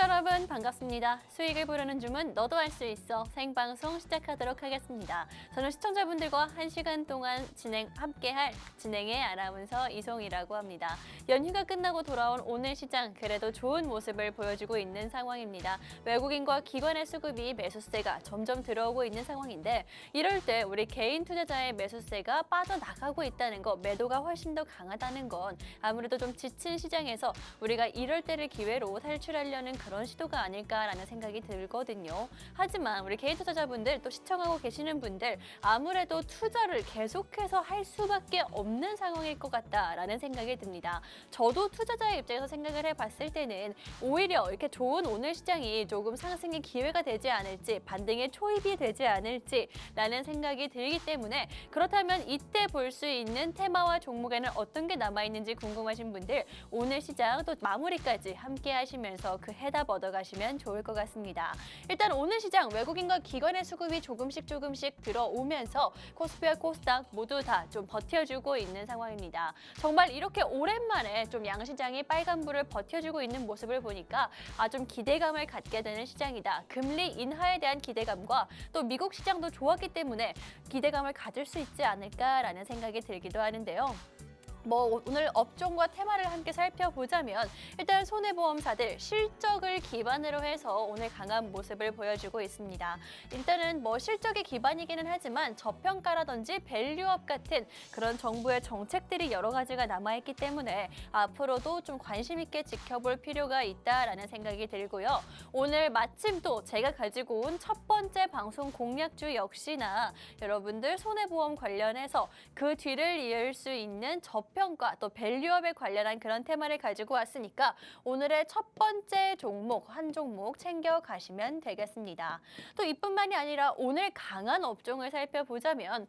시청자 여러분 반갑습니다. 수익을 부르는 주문 너도 할 수 있어 생방송 시작하도록 하겠습니다. 저는 시청자분들과 1시간 동안 함께할 진행의 아나운서 이송이라고 합니다. 연휴가 끝나고 돌아온 오늘 시장 그래도 좋은 모습을 보여주고 있는 상황입니다. 외국인과 기관의 수급이 매수세가 점점 들어오고 있는 상황인데 이럴 때 우리 개인 투자자의 매수세가 빠져나가고 있다는 거, 매도가 훨씬 더 강하다는 건 아무래도 좀 지친 시장에서 우리가 이럴 때를 기회로 탈출하려는 그런 시도가 아닐까라는 생각이 들거든요. 하지만 우리 개인 투자자분들 또 시청하고 계시는 분들 아무래도 투자를 계속해서 할 수밖에 없는 상황일 것 같다라는 생각이 듭니다. 저도 투자자의 입장에서 생각을 해봤을 때는 오히려 이렇게 좋은 오늘 시장이 조금 상승의 기회가 되지 않을지, 반등의 초입이 되지 않을지라는 생각이 들기 때문에 그렇다면 이때 볼 수 있는 테마와 종목에는 어떤 게 남아있는지 궁금하신 분들 오늘 시장 또 마무리까지 함께 하시면서 그 해답 얻어가시면 좋을 것 같습니다. 일단 오늘 시장 외국인과 기관의 수급이 조금씩 들어오면서 코스피와 코스닥 모두 다 좀 버텨주고 있는 상황입니다. 정말 이렇게 오랜만에 좀 양시장이 빨간불을 버텨주고 있는 모습을 보니까 좀 기대감을 갖게 되는 시장이다. 금리 인하에 대한 기대감과 또 미국 시장도 좋았기 때문에 기대감을 가질 수 있지 않을까라는 생각이 들기도 하는데요. 오늘 업종과 테마를 함께 살펴보자면 일단 손해보험사들 실적을 기반으로 해서 오늘 강한 모습을 보여주고 있습니다. 일단은 실적이 기반이기는 하지만 저평가라든지 밸류업 같은 그런 정부의 정책들이 여러 가지가 남아있기 때문에 앞으로도 좀 관심 있게 지켜볼 필요가 있다라는 생각이 들고요. 오늘 마침 또 제가 가지고 온 첫 번째 방송 공략주 역시나 여러분들 손해보험 관련해서 그 뒤를 이을 수 있는 저평가 또 밸류업에 관련한 그런 테마를 가지고 왔으니까 오늘의 첫 번째 종목, 한 종목 챙겨가시면 되겠습니다. 또 이뿐만이 아니라 오늘 강한 업종을 살펴보자면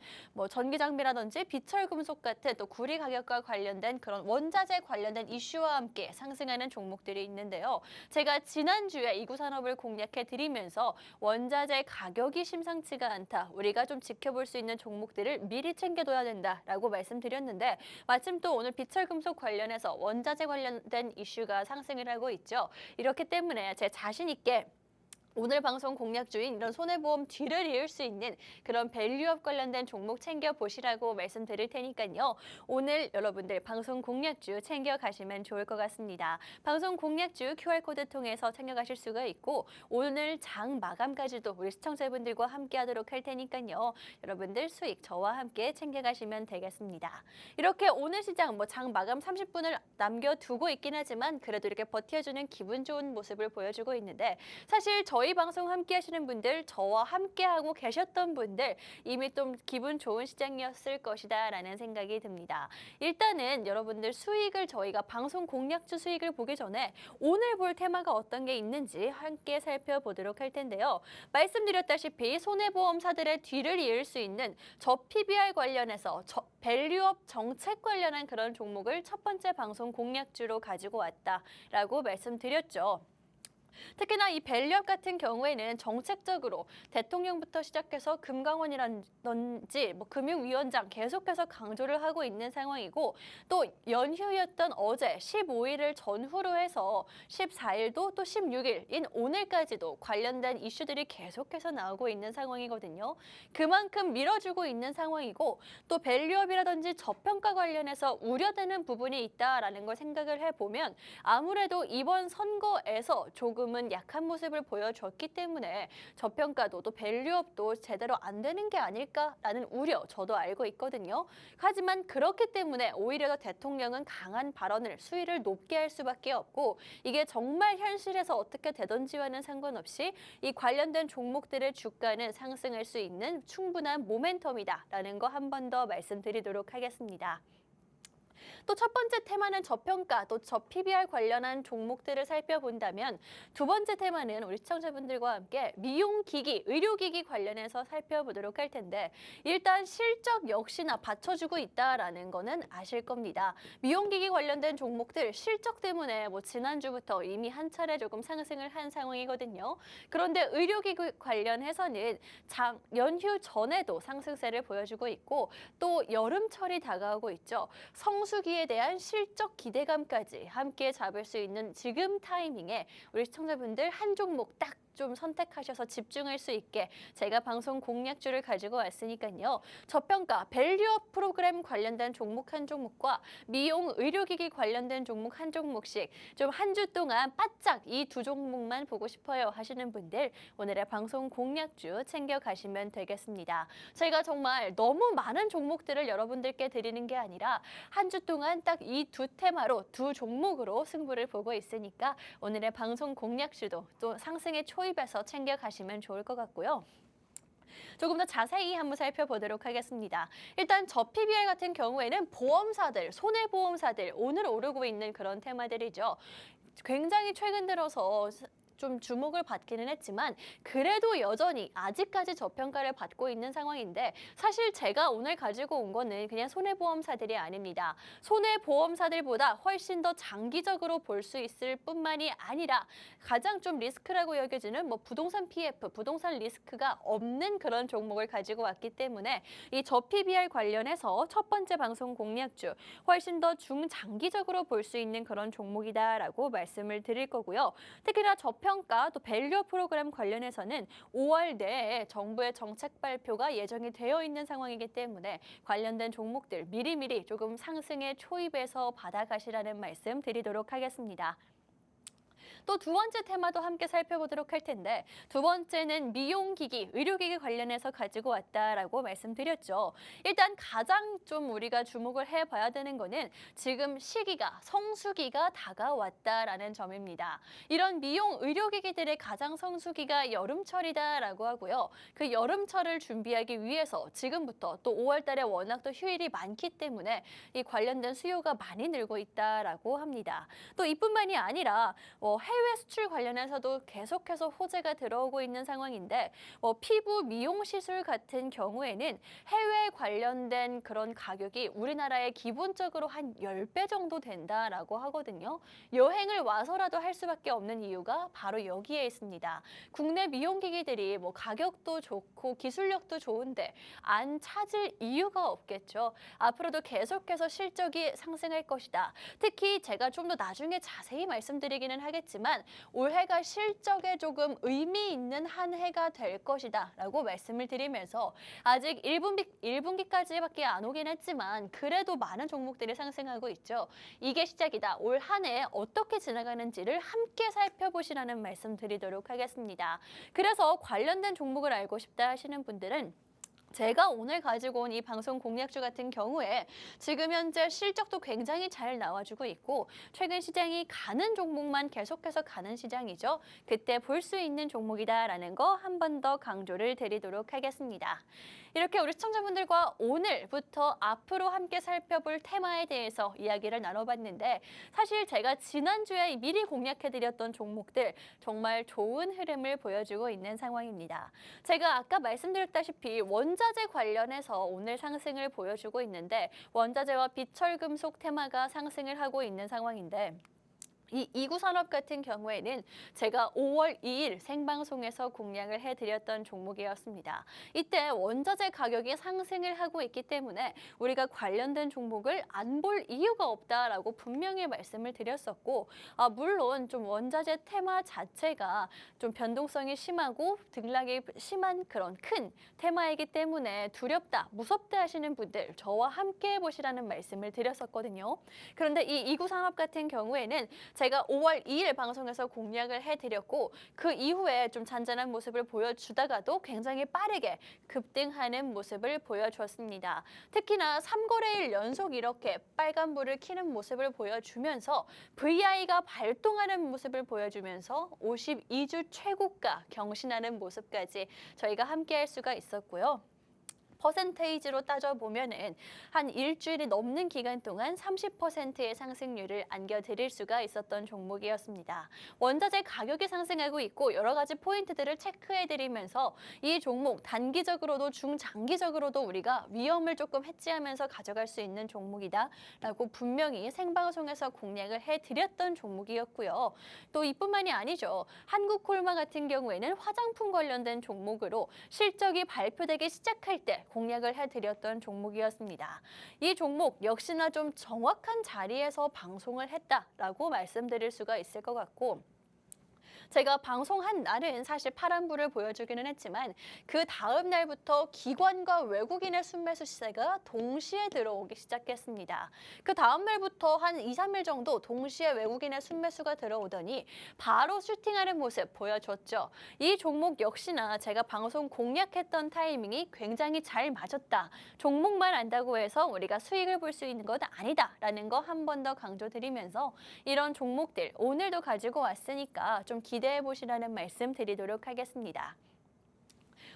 전기장비라든지 비철금속 같은 또 구리 가격과 관련된 그런 원자재 관련된 이슈와 함께 상승하는 종목들이 있는데요. 제가 지난주에 이구산업을 공략해드리면서 원자재 가격이 심상치가 않다. 우리가 좀 지켜볼 수 있는 종목들을 미리 챙겨둬야 된다라고 말씀드렸는데 마침 또 오늘 비철금속 관련해서 원자재 관련된 이슈가 상승을 하고 있죠. 이렇기 때문에 제 자신 있게 오늘 방송 공략주인 이런 손해보험 뒤를 이을 수 있는 그런 밸류업 관련된 종목 챙겨보시라고 말씀드릴 테니까요. 오늘 여러분들 방송 공략주 챙겨가시면 좋을 것 같습니다. 방송 공략주 QR코드 통해서 챙겨가실 수가 있고 오늘 장 마감까지도 우리 시청자분들과 함께 하도록 할 테니까요. 여러분들 수익 저와 함께 챙겨가시면 되겠습니다. 이렇게 오늘 시장 장 마감 30분을 남겨두고 있긴 하지만 그래도 이렇게 버텨주는 기분 좋은 모습을 보여주고 있는데 사실 저희 방송 함께 하시는 분들, 저와 함께 하고 계셨던 분들 이미 좀 기분 좋은 시장이었을 것이다 라는 생각이 듭니다. 일단은 여러분들 수익을 저희가 방송 공략주 수익을 보기 전에 오늘 볼 테마가 어떤 게 있는지 함께 살펴보도록 할 텐데요. 말씀드렸다시피 손해보험사들의 뒤를 이을 수 있는 PBR 관련해서 밸류업 정책 관련한 그런 종목을 첫 번째 방송 공략주로 가지고 왔다라고 말씀드렸죠. 특히나 이 밸류업 같은 경우에는 정책적으로 대통령부터 시작해서 금강원이라든지 금융위원장 계속해서 강조를 하고 있는 상황이고 또 연휴였던 어제 15일을 전후로 해서 14일도 또 16일인 오늘까지도 관련된 이슈들이 계속해서 나오고 있는 상황이거든요. 그만큼 밀어주고 있는 상황이고 또 밸류업이라든지 저평가 관련해서 우려되는 부분이 있다라는 걸 생각을 해보면 아무래도 이번 선거에서 조금은 약한 모습을 보여줬기 때문에 저평가도 또 밸류업도 제대로 안 되는 게 아닐까라는 우려 저도 알고 있거든요. 하지만 그렇기 때문에 오히려 더 대통령은 강한 발언을 수위를 높게 할 수밖에 없고 이게 정말 현실에서 어떻게 되던지와는 상관없이 이 관련된 종목들의 주가는 상승할 수 있는 충분한 모멘텀이다라는 거 한 번 더 말씀드리도록 하겠습니다. 또 첫 번째 테마는 저평가, 또 PBR 관련한 종목들을 살펴본다면 두 번째 테마는 우리 시청자분들과 함께 미용기기, 의료기기 관련해서 살펴보도록 할 텐데 일단 실적 역시나 받쳐주고 있다라는 거는 아실 겁니다. 미용기기 관련된 종목들 실적 때문에 지난주부터 이미 한 차례 조금 상승을 한 상황이거든요. 그런데 의료기기 관련해서는 연휴 전에도 상승세를 보여주고 있고 또 여름철이 다가오고 있죠. 성수기 여기에 대한 실적 기대감까지 함께 잡을 수 있는 지금 타이밍에 우리 시청자분들 한 종목 딱 좀 선택하셔서 집중할 수 있게 제가 방송 공략주를 가지고 왔으니까요. 저평가 밸류업 프로그램 관련된 종목 한 종목과 미용 의료기기 관련된 종목 한 종목씩 좀 한 주 동안 바짝 이 두 종목만 보고 싶어요 하시는 분들 오늘의 방송 공략주 챙겨가시면 되겠습니다. 저희가 정말 너무 많은 종목들을 여러분들께 드리는 게 아니라 한 주 동안 딱 이 두 테마로 두 종목으로 승부를 보고 있으니까 오늘의 방송 공략주도 또 상승의 초입에서 챙겨가시면 좋을 것 같고요. 조금 더 자세히 한번 살펴보도록 하겠습니다. 일단 저 PBR 같은 경우에는 보험사들, 손해보험사들 오늘 오르고 있는 그런 테마들이죠. 굉장히 최근 들어서 좀 주목을 받기는 했지만 그래도 여전히 아직까지 저평가를 받고 있는 상황인데 사실 제가 오늘 가지고 온 거는 그냥 손해보험사들이 아닙니다. 손해보험사들보다 훨씬 더 장기적으로 볼 수 있을 뿐만이 아니라 가장 좀 리스크라고 여겨지는 뭐 부동산 PF, 부동산 리스크가 없는 그런 종목을 가지고 왔기 때문에 이 저 PBR 관련해서 첫 번째 방송 공략주 훨씬 더 중장기적으로 볼 수 있는 그런 종목이다라고 말씀을 드릴 거고요. 특히나 저평가 또 밸류 프로그램 관련해서는 5월 내에 정부의 정책 발표가 예정이 되어 있는 상황이기 때문에 관련된 종목들 미리미리 조금 상승의 초입에서 받아가시라는 말씀 드리도록 하겠습니다. 또 두 번째 테마도 함께 살펴보도록 할 텐데 두 번째는 미용기기, 의료기기 관련해서 가지고 왔다라고 말씀드렸죠. 일단 가장 좀 우리가 주목을 해봐야 되는 거는 지금 시기가 성수기가 다가왔다라는 점입니다. 이런 미용 의료기기들의 가장 성수기가 여름철이다라고 하고요. 그 여름철을 준비하기 위해서 지금부터 또 5월 달에 워낙 또 휴일이 많기 때문에 이 관련된 수요가 많이 늘고 있다라고 합니다. 또 이뿐만이 아니라 해외 수출 관련해서도 계속해서 호재가 들어오고 있는 상황인데 피부 미용 시술 같은 경우에는 해외 관련된 그런 가격이 우리나라의 기본적으로 한 10배 정도 된다라고 하거든요. 여행을 와서라도 할 수밖에 없는 이유가 바로 여기에 있습니다. 국내 미용기기들이 뭐 가격도 좋고 기술력도 좋은데 안 찾을 이유가 없겠죠. 앞으로도 계속해서 실적이 상승할 것이다. 특히 제가 좀 더 나중에 자세히 말씀드리기는 하겠지만 올해가 실적에 조금 의미 있는 한 해가 될 것이다 라고 말씀을 드리면서 아직 1분기까지밖에 안 오긴 했지만 그래도 많은 종목들이 상승하고 있죠. 이게 시작이다. 올 한 해 어떻게 지나가는지를 함께 살펴보시라는 말씀 드리도록 하겠습니다. 그래서 관련된 종목을 알고 싶다 하시는 분들은 제가 오늘 가지고 온 이 방송 공략주 같은 경우에 지금 현재 실적도 굉장히 잘 나와주고 있고 최근 시장이 가는 종목만 계속해서 가는 시장이죠. 그때 볼 수 있는 종목이다라는 거 한 번 더 강조를 드리도록 하겠습니다. 이렇게 우리 시청자분들과 오늘부터 앞으로 함께 살펴볼 테마에 대해서 이야기를 나눠봤는데 사실 제가 지난주에 미리 공략해드렸던 종목들 정말 좋은 흐름을 보여주고 있는 상황입니다. 제가 아까 말씀드렸다시피 원자재 관련해서 오늘 상승을 보여주고 있는데 원자재와 비철금속 테마가 상승을 하고 있는 상황인데 이 이구산업 같은 경우에는 제가 5월 2일 생방송에서 공략을 해드렸던 종목이었습니다. 이때 원자재 가격이 상승을 하고 있기 때문에 우리가 관련된 종목을 안 볼 이유가 없다라고 분명히 말씀을 드렸었고 물론 좀 원자재 테마 자체가 좀 변동성이 심하고 등락이 심한 그런 큰 테마이기 때문에 두렵다, 무섭다 하시는 분들 저와 함께 해보시라는 말씀을 드렸었거든요. 그런데 이 이구산업 같은 경우에는 제가 5월 2일 방송에서 공략을 해드렸고 그 이후에 좀 잔잔한 모습을 보여주다가도 굉장히 빠르게 급등하는 모습을 보여주었습니다. 특히나 3거래일 연속 이렇게 빨간불을 켜는 모습을 보여주면서 VI가 발동하는 모습을 보여주면서 52주 최고가 경신하는 모습까지 저희가 함께 할 수가 있었고요. 퍼센테이지로 따져보면은 한 일주일이 넘는 기간 동안 30%의 상승률을 안겨드릴 수가 있었던 종목이었습니다. 원자재 가격이 상승하고 있고 여러 가지 포인트들을 체크해드리면서 이 종목 단기적으로도 중장기적으로도 우리가 위험을 조금 해지하면서 가져갈 수 있는 종목이다라고 분명히 생방송에서 공략을 해드렸던 종목이었고요. 또 이뿐만이 아니죠. 한국콜마 같은 경우에는 화장품 관련된 종목으로 실적이 발표되기 시작할 때 공략을 해드렸던 종목이었습니다. 이 종목 역시나 좀 정확한 자리에서 방송을 했다라고 말씀드릴 수가 있을 것 같고, 제가 방송한 날은 사실 파란불을 보여주기는 했지만 그 다음 날부터 기관과 외국인의 순매수 시세가 동시에 들어오기 시작했습니다. 그 다음 날부터 한 2, 3일 정도 동시에 외국인의 순매수가 들어오더니 바로 슈팅하는 모습 보여줬죠. 이 종목 역시나 제가 방송 공략했던 타이밍이 굉장히 잘 맞았다. 종목만 안다고 해서 우리가 수익을 볼 수 있는 건 아니다라는 거 한 번 더 강조드리면서 이런 종목들 오늘도 가지고 왔으니까 좀 기대해 보시라는 말씀 드리도록 하겠습니다.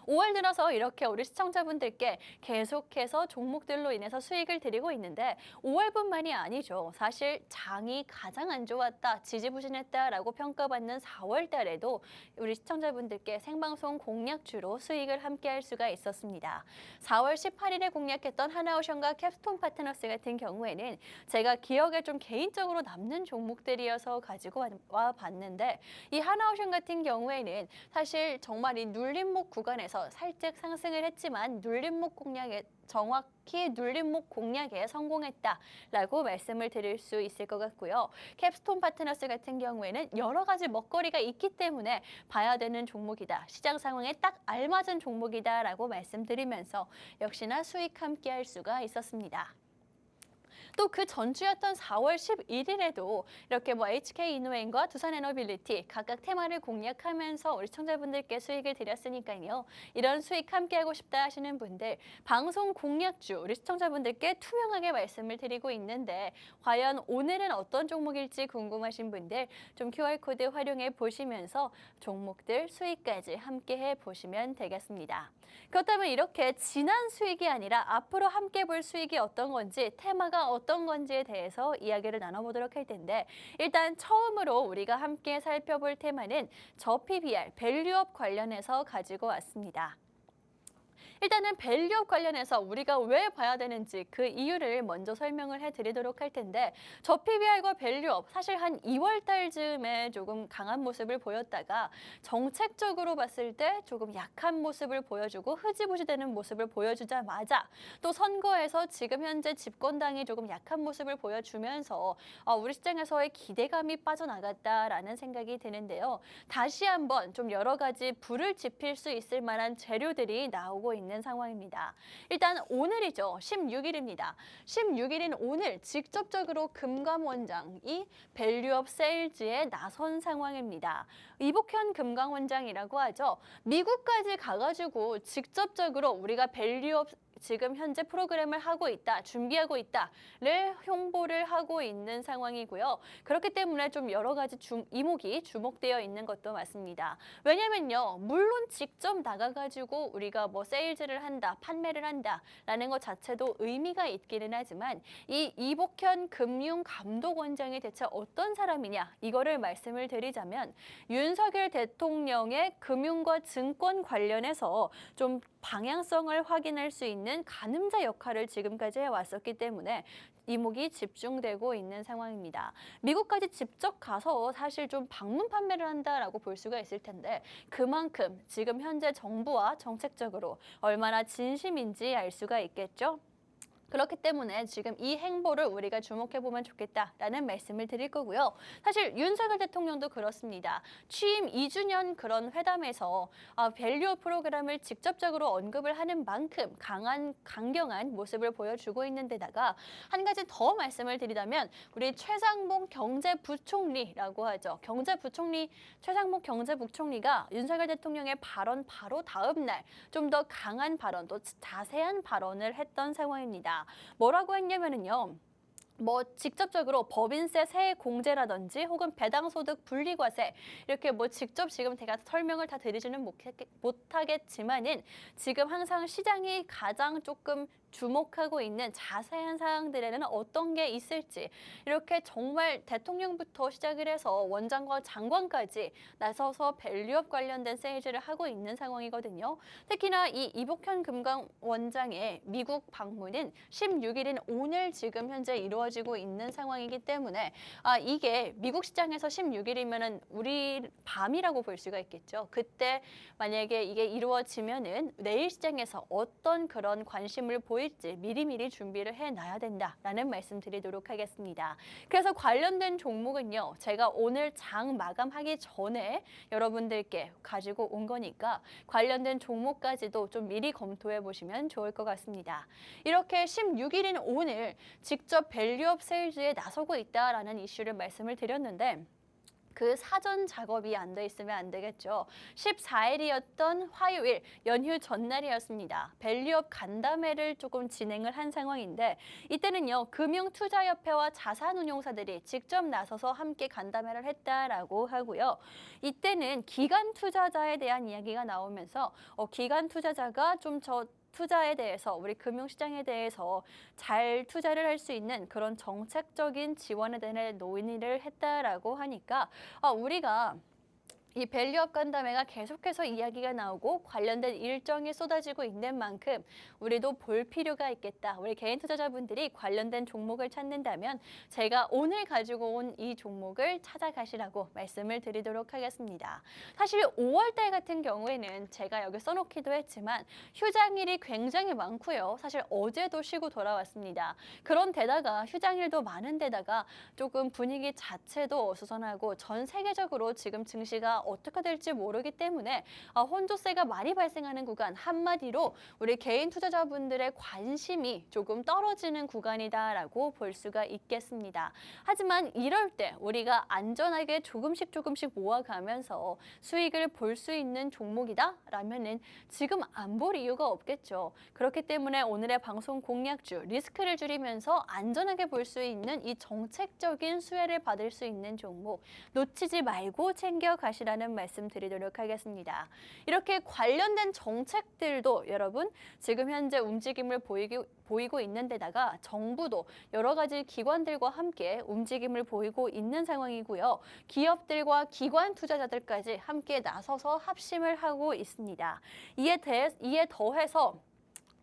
5월 들어서 이렇게 우리 시청자분들께 계속해서 종목들로 인해서 수익을 드리고 있는데 5월뿐만이 아니죠. 사실 장이 가장 안 좋았다, 지지부진했다라고 평가받는 4월 달에도 우리 시청자분들께 생방송 공략주로 수익을 함께 할 수가 있었습니다. 4월 18일에 공략했던 하나오션과 캡스톤 파트너스 같은 경우에는 제가 기억에 좀 개인적으로 남는 종목들이어서 가지고 와 봤는데, 이 하나오션 같은 경우에는 사실 정말 이 눌림목 구간에서 살짝 상승을 했지만 정확히 눌림목 공략에 성공했다라고 말씀을 드릴 수 있을 것 같고요. 캡스톤 파트너스 같은 경우에는 여러 가지 먹거리가 있기 때문에 봐야 되는 종목이다. 시장 상황에 딱 알맞은 종목이다라고 말씀드리면서 역시나 수익 함께 할 수가 있었습니다. 또 그 전주였던 4월 11일에도 이렇게 HK이노엔과 두산에너빌리티 각각 테마를 공략하면서 우리 시청자분들께 수익을 드렸으니까요. 이런 수익 함께하고 싶다 하시는 분들, 방송 공략주 우리 시청자분들께 투명하게 말씀을 드리고 있는데 과연 오늘은 어떤 종목일지 궁금하신 분들 좀 QR코드 활용해 보시면서 종목들 수익까지 함께해 보시면 되겠습니다. 그렇다면 이렇게 지난 수익이 아니라 앞으로 함께 볼 수익이 어떤 건지, 테마가 어떤 건지에 대해서 이야기를 나눠보도록 할 텐데, 일단 처음으로 우리가 함께 살펴볼 테마는 저PBR, 밸류업 관련해서 가지고 왔습니다. 일단은 밸류업 관련해서 우리가 왜 봐야 되는지 그 이유를 먼저 설명을 해드리도록 할 텐데, 저PBR과 밸류업 사실 한 2월 달쯤에 조금 강한 모습을 보였다가 정책적으로 봤을 때 조금 약한 모습을 보여주고 흐지부지되는 모습을 보여주자마자 또 선거에서 지금 현재 집권당이 조금 약한 모습을 보여주면서 우리 시장에서의 기대감이 빠져나갔다라는 생각이 드는데요. 다시 한번 좀 여러 가지 불을 지필 수 있을 만한 재료들이 나오고 있는 상황입니다. 일단 오늘이죠. 16일입니다. 16일인 오늘 직접적으로 금감원장이 밸류업 세일즈에 나선 상황입니다. 이복현 금감원장이라고 하죠. 미국까지 가가지고 직접적으로 우리가 밸류업 지금 현재 프로그램을 하고 있다, 준비하고 있다를 홍보를 하고 있는 상황이고요. 그렇기 때문에 좀 여러 가지 이목이 주목되어 있는 것도 맞습니다. 왜냐면요, 물론 직접 나가가지고 우리가 세일즈를 한다, 판매를 한다라는 것 자체도 의미가 있기는 하지만 이 이복현 금융감독원장이 대체 어떤 사람이냐, 이거를 말씀을 드리자면 윤석열 대통령의 금융과 증권 관련해서 좀 방향성을 확인할 수 있는 가늠자 역할을 지금까지 해왔었기 때문에 이목이 집중되고 있는 상황입니다. 미국까지 직접 가서 사실 좀 방문 판매를 한다라고 볼 수가 있을 텐데 그만큼 지금 현재 정부와 정책적으로 얼마나 진심인지 알 수가 있겠죠. 그렇기 때문에 지금 이 행보를 우리가 주목해보면 좋겠다라는 말씀을 드릴 거고요. 사실 윤석열 대통령도 그렇습니다. 취임 2주년 그런 회담에서 밸류 프로그램을 직접적으로 언급을 하는 만큼 강경한 모습을 보여주고 있는 데다가 한 가지 더 말씀을 드리자면 우리 최상봉 경제부총리라고 하죠. 최상봉 경제부총리가 윤석열 대통령의 발언 바로 다음 날 좀 더 강한 발언, 또 자세한 발언을 했던 상황입니다. 뭐라고 했냐면요. 직접적으로 법인세 세액 공제라든지 혹은 배당소득 분리과세 이렇게 직접 지금 제가 설명을 다 드리지는 못하겠지만은 지금 항상 시장이 가장 조금 주목하고 있는 자세한 사항들에는 어떤 게 있을지 이렇게 정말 대통령부터 시작을 해서 원장과 장관까지 나서서 밸류업 관련된 세일즈를 하고 있는 상황이거든요. 특히나 이 이복현 금감원장의 미국 방문은 16일인 오늘 지금 현재 이루어지고 있는 상황이기 때문에 이게 미국 시장에서 16일이면은 우리 밤이라고 볼 수가 있겠죠. 그때 만약에 이게 이루어지면은 내일 시장에서 어떤 그런 관심을 보일지 미리미리 준비를 해놔야 된다라는 말씀 드리도록 하겠습니다. 그래서 관련된 종목은요, 제가 오늘 장 마감하기 전에 여러분들께 가지고 온 거니까 관련된 종목까지도 좀 미리 검토해 보시면 좋을 것 같습니다. 이렇게 16일인 오늘 직접 밸류업 세일즈에 나서고 있다라는 이슈를 말씀을 드렸는데 그 사전 작업이 안 돼 있으면 안 되겠죠. 14일이었던 화요일 연휴 전날이었습니다. 밸류업 간담회를 조금 진행을 한 상황인데 이때는요. 금융투자협회와 자산운용사들이 직접 나서서 함께 간담회를 했다라고 하고요. 이때는 기관 투자자에 대한 이야기가 나오면서 기관 투자자가 좀 투자에 대해서 우리 금융시장에 대해서 잘 투자를 할 수 있는 그런 정책적인 지원에 대한 논의를 했다라고 하니까 우리가 이 밸류업 간담회가 계속해서 이야기가 나오고 관련된 일정이 쏟아지고 있는 만큼 우리도 볼 필요가 있겠다. 우리 개인 투자자분들이 관련된 종목을 찾는다면 제가 오늘 가지고 온 이 종목을 찾아가시라고 말씀을 드리도록 하겠습니다. 사실 5월 달 같은 경우에는 제가 여기 써놓기도 했지만 휴장일이 굉장히 많고요. 사실 어제도 쉬고 돌아왔습니다. 그런 데다가 휴장일도 많은 데다가 조금 분위기 자체도 어수선하고 전 세계적으로 지금 증시가 어떻게 될지 모르기 때문에 혼조세가 많이 발생하는 구간, 한마디로 우리 개인 투자자분들의 관심이 조금 떨어지는 구간이다라고 볼 수가 있겠습니다. 하지만 이럴 때 우리가 안전하게 조금씩 모아가면서 수익을 볼 수 있는 종목이다라면은 지금 안 볼 이유가 없겠죠. 그렇기 때문에 오늘의 방송 공략주, 리스크를 줄이면서 안전하게 볼 수 있는 이 정책적인 수혜를 받을 수 있는 종목 놓치지 말고 챙겨가시라는 말씀 드리도록 하겠습니다. 이렇게 관련된 정책들도 여러분 지금 현재 움직임을 보이고 있는 데다가 정부도 여러 가지 기관들과 함께 움직임을 보이고 있는 상황이고요. 기업들과 기관 투자자들까지 함께 나서서 합심을 하고 있습니다. 이에 더해서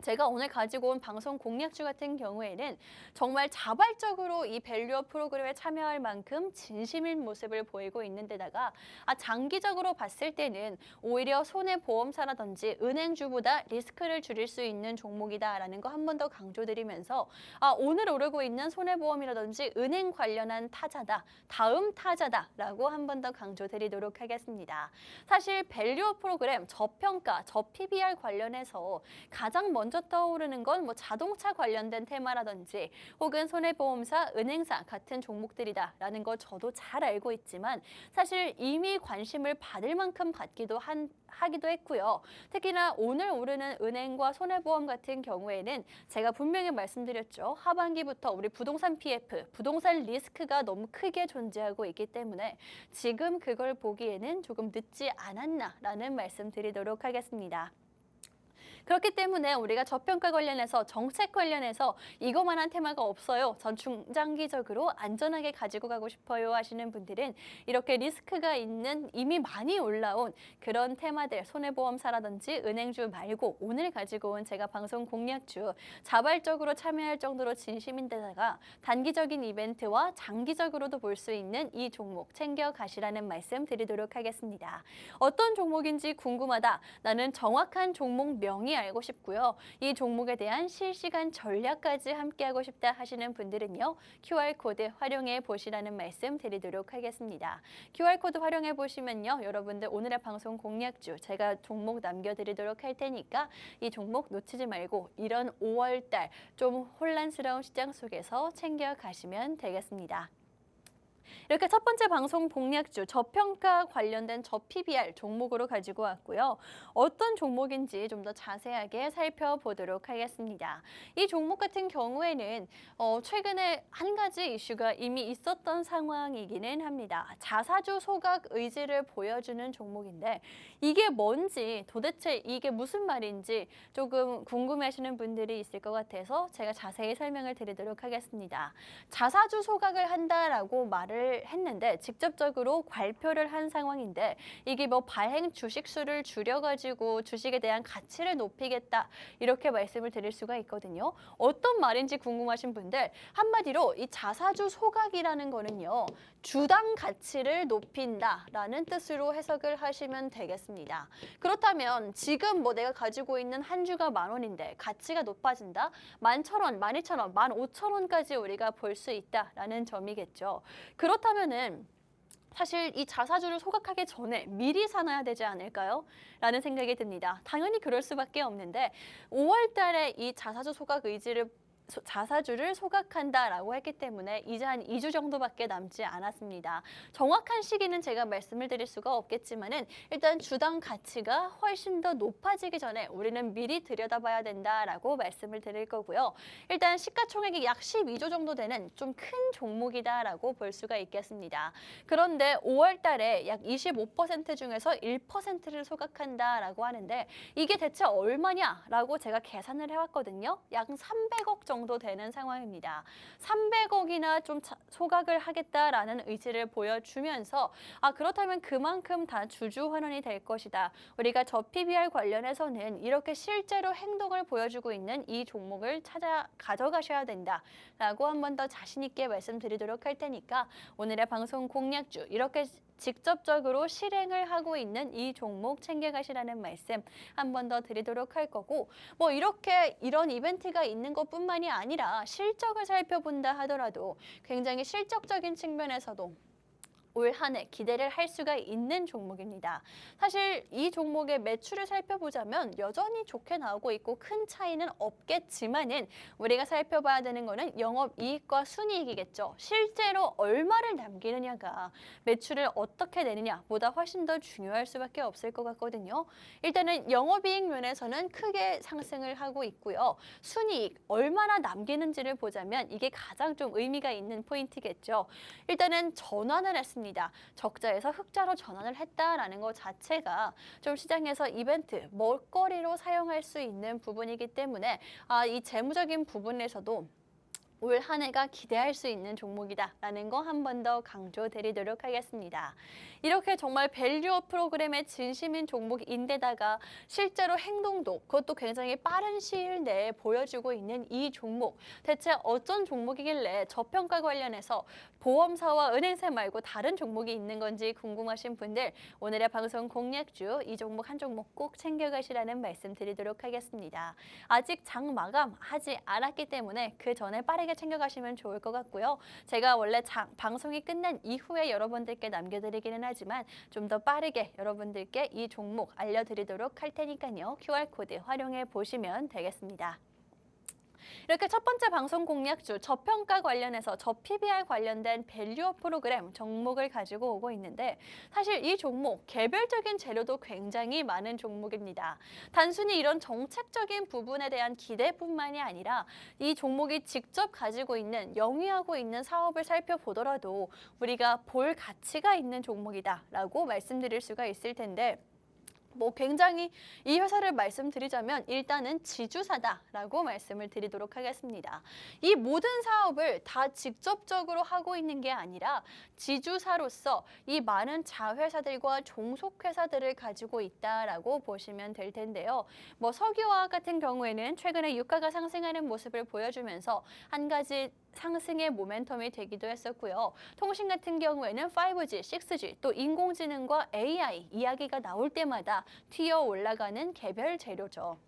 제가 오늘 가지고 온 방송 공략주 같은 경우에는 정말 자발적으로 이 밸류업 프로그램에 참여할 만큼 진심인 모습을 보이고 있는 데다가 장기적으로 봤을 때는 오히려 손해보험사라든지 은행주보다 리스크를 줄일 수 있는 종목이다라는 거 한 번 더 강조드리면서 오늘 오르고 있는 손해보험이라든지 은행 관련한 타자다, 다음 타자다라고 한 번 더 강조드리도록 하겠습니다. 사실 밸류업 프로그램, 저평가, 저PBR 관련해서 가장 먼저 떠오르는 건 자동차 관련된 테마라든지 혹은 손해보험사, 은행사 같은 종목들이다라는 거 저도 잘 알고 있지만 사실 이미 관심을 받을 만큼 하기도 했고요. 특히나 오늘 오르는 은행과 손해보험 같은 경우에는 제가 분명히 말씀드렸죠. 하반기부터 우리 부동산 PF, 부동산 리스크가 너무 크게 존재하고 있기 때문에 지금 그걸 보기에는 조금 늦지 않았나라는 말씀 드리도록 하겠습니다. 그렇기 때문에 우리가 저평가 관련해서 정책 관련해서 이거만한 테마가 없어요. 전 중장기적으로 안전하게 가지고 가고 싶어요 하시는 분들은 이렇게 리스크가 있는 이미 많이 올라온 그런 테마들 손해보험사라든지 은행주 말고 오늘 가지고 온 제가 방송 공략주 자발적으로 참여할 정도로 진심인데다가 단기적인 이벤트와 장기적으로도 볼 수 있는 이 종목 챙겨가시라는 말씀 드리도록 하겠습니다. 어떤 종목인지 궁금하다. 나는 정확한 종목 명의 알고 싶고요. 이 종목에 대한 실시간 전략까지 함께하고 싶다 하시는 분들은요. QR코드 활용해 보시라는 말씀 드리도록 하겠습니다. QR코드 활용해 보시면요. 여러분들 오늘의 방송 공략주 제가 종목 남겨드리도록 할 테니까 이 종목 놓치지 말고 이런 5월달 좀 혼란스러운 시장 속에서 챙겨가시면 되겠습니다. 이렇게 첫 번째 방송 공략주 저평가 관련된 저PBR 종목으로 가지고 왔고요. 어떤 종목인지 좀 더 자세하게 살펴보도록 하겠습니다. 이 종목 같은 경우에는 최근에 한 가지 이슈가 이미 있었던 상황이기는 합니다. 자사주 소각 의지를 보여주는 종목인데 이게 뭔지 도대체 이게 무슨 말인지 조금 궁금해하시는 분들이 있을 것 같아서 제가 자세히 설명을 드리도록 하겠습니다. 자사주 소각을 한다라고 말을 했는데 직접적으로 발표를 한 상황인데 이게 뭐 발행 주식수를 줄여가지고 주식에 대한 가치를 높이겠다 이렇게 말씀을 드릴 수가 있거든요. 어떤 말인지 궁금하신 분들 한마디로 이 자사주 소각이라는 거는요. 주당 가치를 높인다라는 뜻으로 해석을 하시면 되겠습니다. 그렇다면 지금 뭐 내가 가지고 있는 한 주가 10,000원인데 가치가 높아진다? 11,000원, 12,000원, 15,000원까지 우리가 볼 수 있다라는 점이겠죠. 그렇다면은 사실 이 자사주를 소각하기 전에 미리 사놔야 되지 않을까요? 라는 생각이 듭니다. 당연히 그럴 수밖에 없는데 5월 달에 이 자사주 소각 의지를 자사주를 소각한다라고 했기 때문에 이제 한 2주 정도밖에 남지 않았습니다. 정확한 시기는 제가 말씀을 드릴 수가 없겠지만은 일단 주당 가치가 훨씬 더 높아지기 전에 우리는 미리 들여다봐야 된다라고 말씀을 드릴 거고요. 일단 시가총액이 약 12조 정도 되는 좀 큰 종목이다라고 볼 수가 있겠습니다. 그런데 5월 달에 약 25% 중에서 1%를 소각한다라고 하는데 이게 대체 얼마냐라고 제가 계산을 해왔거든요. 약 300억 정도 되는 상황입니다. 300억이나 좀 소각을 하겠다라는 의지를 보여주면서 그렇다면 그만큼 다 주주 환원이 될 것이다. 우리가 저PBR 관련해서는 이렇게 실제로 행동을 보여주고 있는 이 종목을 찾아 가져가셔야 된다라고 한 번 더 자신 있게 말씀드리도록 할 테니까 오늘의 방송 공략주 이렇게 직접적으로 실행을 하고 있는 이 종목 챙겨가시라는 말씀 한 번 더 드리도록 할 거고 뭐 이렇게 이런 이벤트가 있는 것뿐만이 아니라 실적을 살펴본다 하더라도 굉장히 실적적인 측면에서도 올 한 해 기대를 할 수가 있는 종목입니다. 사실 이 종목의 매출을 살펴보자면 여전히 좋게 나오고 있고 큰 차이는 없겠지만은 우리가 살펴봐야 되는 거는 영업이익과 순이익이겠죠. 실제로 얼마를 남기느냐가 매출을 어떻게 내느냐보다 훨씬 더 중요할 수밖에 없을 것 같거든요. 일단은 영업이익 면에서는 크게 상승을 하고 있고요. 순이익 얼마나 남기는지를 보자면 이게 가장 좀 의미가 있는 포인트겠죠. 일단은 전환을 했습니다. 적자에서 흑자로 전환을 했다라는 것 자체가 좀 시장에서 이벤트, 먹거리로 사용할 수 있는 부분이기 때문에 이 재무적인 부분에서도 올 한 해가 기대할 수 있는 종목이다라는 거 한 번 더 강조드리도록 하겠습니다. 이렇게 정말 밸류업 프로그램의 진심인 종목인데다가 실제로 행동도 그것도 굉장히 빠른 시일 내에 보여주고 있는 이 종목. 대체 어떤 종목이길래 저평가 관련해서 보험사와 은행사 말고 다른 종목이 있는 건지 궁금하신 분들 오늘의 방송 공략주 이 종목 한 종목 꼭 챙겨가시라는 말씀 드리도록 하겠습니다. 아직 장 마감하지 않았기 때문에 그 전에 빠르게 챙겨가시면 좋을 것 같고요. 제가 원래 방송이 끝난 이후에 여러분들께 남겨드리기는 하지만 좀 더 빠르게 여러분들께 이 종목 알려드리도록 할 테니까요. QR코드 활용해 보시면 되겠습니다. 이렇게 첫 번째 방송 공략주 저평가 관련해서 저PBR 관련된 밸류업 프로그램 종목을 가지고 오고 있는데 사실 이 종목 개별적인 재료도 굉장히 많은 종목입니다. 단순히 이런 정책적인 부분에 대한 기대뿐만이 아니라 이 종목이 직접 가지고 있는 영위하고 있는 사업을 살펴보더라도 우리가 볼 가치가 있는 종목이다라고 말씀드릴 수가 있을 텐데 뭐 굉장히 이 회사를 말씀드리자면 일단은 지주사다라고 말씀을 드리도록 하겠습니다. 이 모든 사업을 다 직접적으로 하고 있는 게 아니라 지주사로서 이 많은 자회사들과 종속회사들을 가지고 있다라고 보시면 될 텐데요. 뭐 석유화학 같은 경우에는 최근에 유가가 상승하는 모습을 보여주면서 한 가지 상승의 모멘텀이 되기도 했었고요. 통신 같은 경우에는 5G, 6G, 또 인공지능과 AI 이야기가 나올 때마다 튀어 올라가는 개별 재료죠.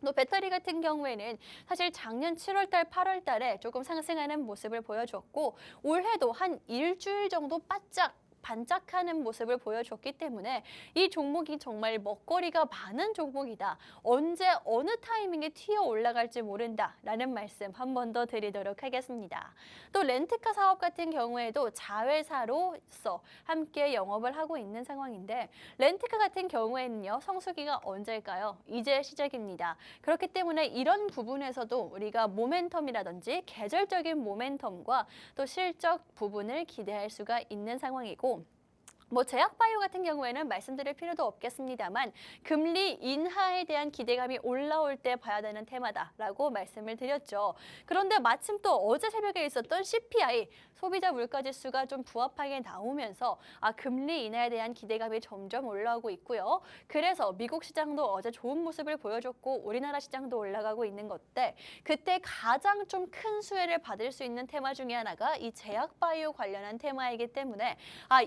또 배터리 같은 경우에는 사실 작년 7월 달, 8월 달에 조금 상승하는 모습을 보여줬고 올해도 한 일주일 정도 바짝 반짝하는 모습을 보여줬기 때문에 이 종목이 정말 먹거리가 많은 종목이다. 언제 어느 타이밍에 튀어 올라갈지 모른다라는 말씀 한 번 더 드리도록 하겠습니다. 또 렌트카 사업 같은 경우에도 자회사로서 함께 영업을 하고 있는 상황인데 렌트카 같은 경우에는요. 성수기가 언제일까요? 이제 시작입니다. 그렇기 때문에 이런 부분에서도 우리가 모멘텀이라든지 계절적인 모멘텀과 또 실적 부분을 기대할 수가 있는 상황이고 제약바이오 같은 경우에는 말씀드릴 필요도 없겠습니다만 금리 인하에 대한 기대감이 올라올 때 봐야 되는 테마다라고 말씀을 드렸죠. 그런데 마침 또 어제 새벽에 있었던 CPI, 소비자 물가지수가 좀 부합하게 나오면서 금리 인하에 대한 기대감이 점점 올라오고 있고요. 그래서 미국 시장도 어제 좋은 모습을 보여줬고 우리나라 시장도 올라가고 있는 것들, 그때 가장 좀 큰 수혜를 받을 수 있는 테마 중에 하나가 이 제약바이오 관련한 테마이기 때문에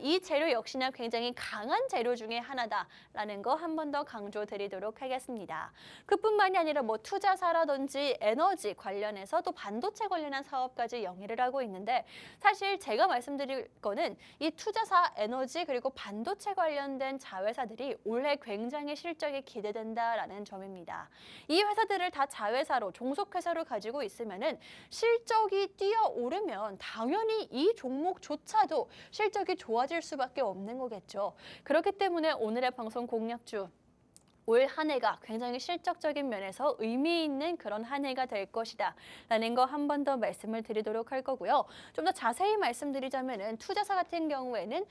이 재료 역시나 굉장히 강한 재료 중에 하나다라는 거 한 번 더 강조드리도록 하겠습니다. 그뿐만이 아니라 투자사라든지 에너지 관련해서 또 반도체 관련한 사업까지 영위를 하고 있는데 사실 제가 말씀드릴 거는 이 투자사, 에너지 그리고 반도체 관련된 자회사들이 올해 굉장히 실적이 기대된다라는 점입니다. 이 회사들을 다 자회사로, 종속회사로 가지고 있으면은 실적이 뛰어오르면 당연히 이 종목조차도 실적이 좋아질 수밖에 없는 거겠죠. 그렇기 때문에 오늘의 방송 공략주, 올 한 해가 굉장히 실적적인 면에서 의미 있는 그런 한 해가 될 것이다 라는 거 한 번 더 말씀을 드리도록 할 거고요. 좀 더 자세히 말씀드리자면은 투자사 같은 경우에는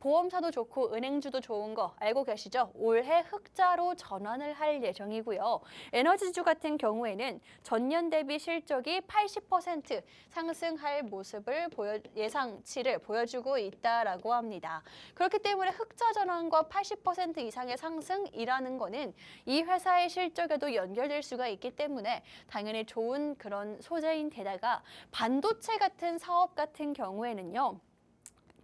보험사도 좋고 은행주도 좋은 거 알고 계시죠? 올해 흑자로 전환을 할 예정이고요. 에너지주 같은 경우에는 전년 대비 실적이 80% 상승할 모습을 예상치를 보여주고 있다라고 합니다. 그렇기 때문에 흑자 전환과 80% 이상의 상승이라는 거는 이 회사의 실적에도 연결될 수가 있기 때문에 당연히 좋은 그런 소재인 데다가 반도체 같은 사업 같은 경우에는요.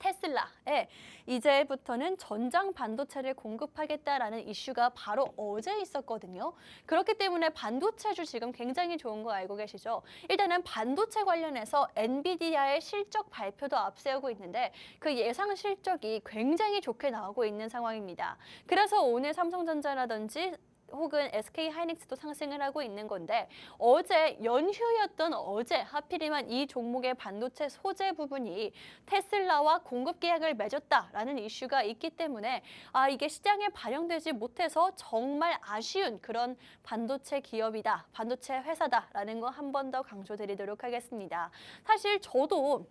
테슬라에 이제부터는 전장 반도체를 공급하겠다라는 이슈가 바로 어제 있었거든요. 그렇기 때문에 반도체주 지금 굉장히 좋은 거 알고 계시죠? 일단은 반도체 관련해서 엔비디아의 실적 발표도 앞세우고 있는데 그 예상 실적이 굉장히 좋게 나오고 있는 상황입니다. 그래서 오늘 삼성전자라든지 혹은 SK하이닉스도 상승을 하고 있는 건데 어제 연휴였던 어제 하필이면 이 종목의 반도체 소재 부분이 테슬라와 공급 계약을 맺었다라는 이슈가 있기 때문에 이게 시장에 반영되지 못해서 정말 아쉬운 그런 반도체 기업이다, 반도체 회사다라는 거 한 번 더 강조드리도록 하겠습니다. 사실 저도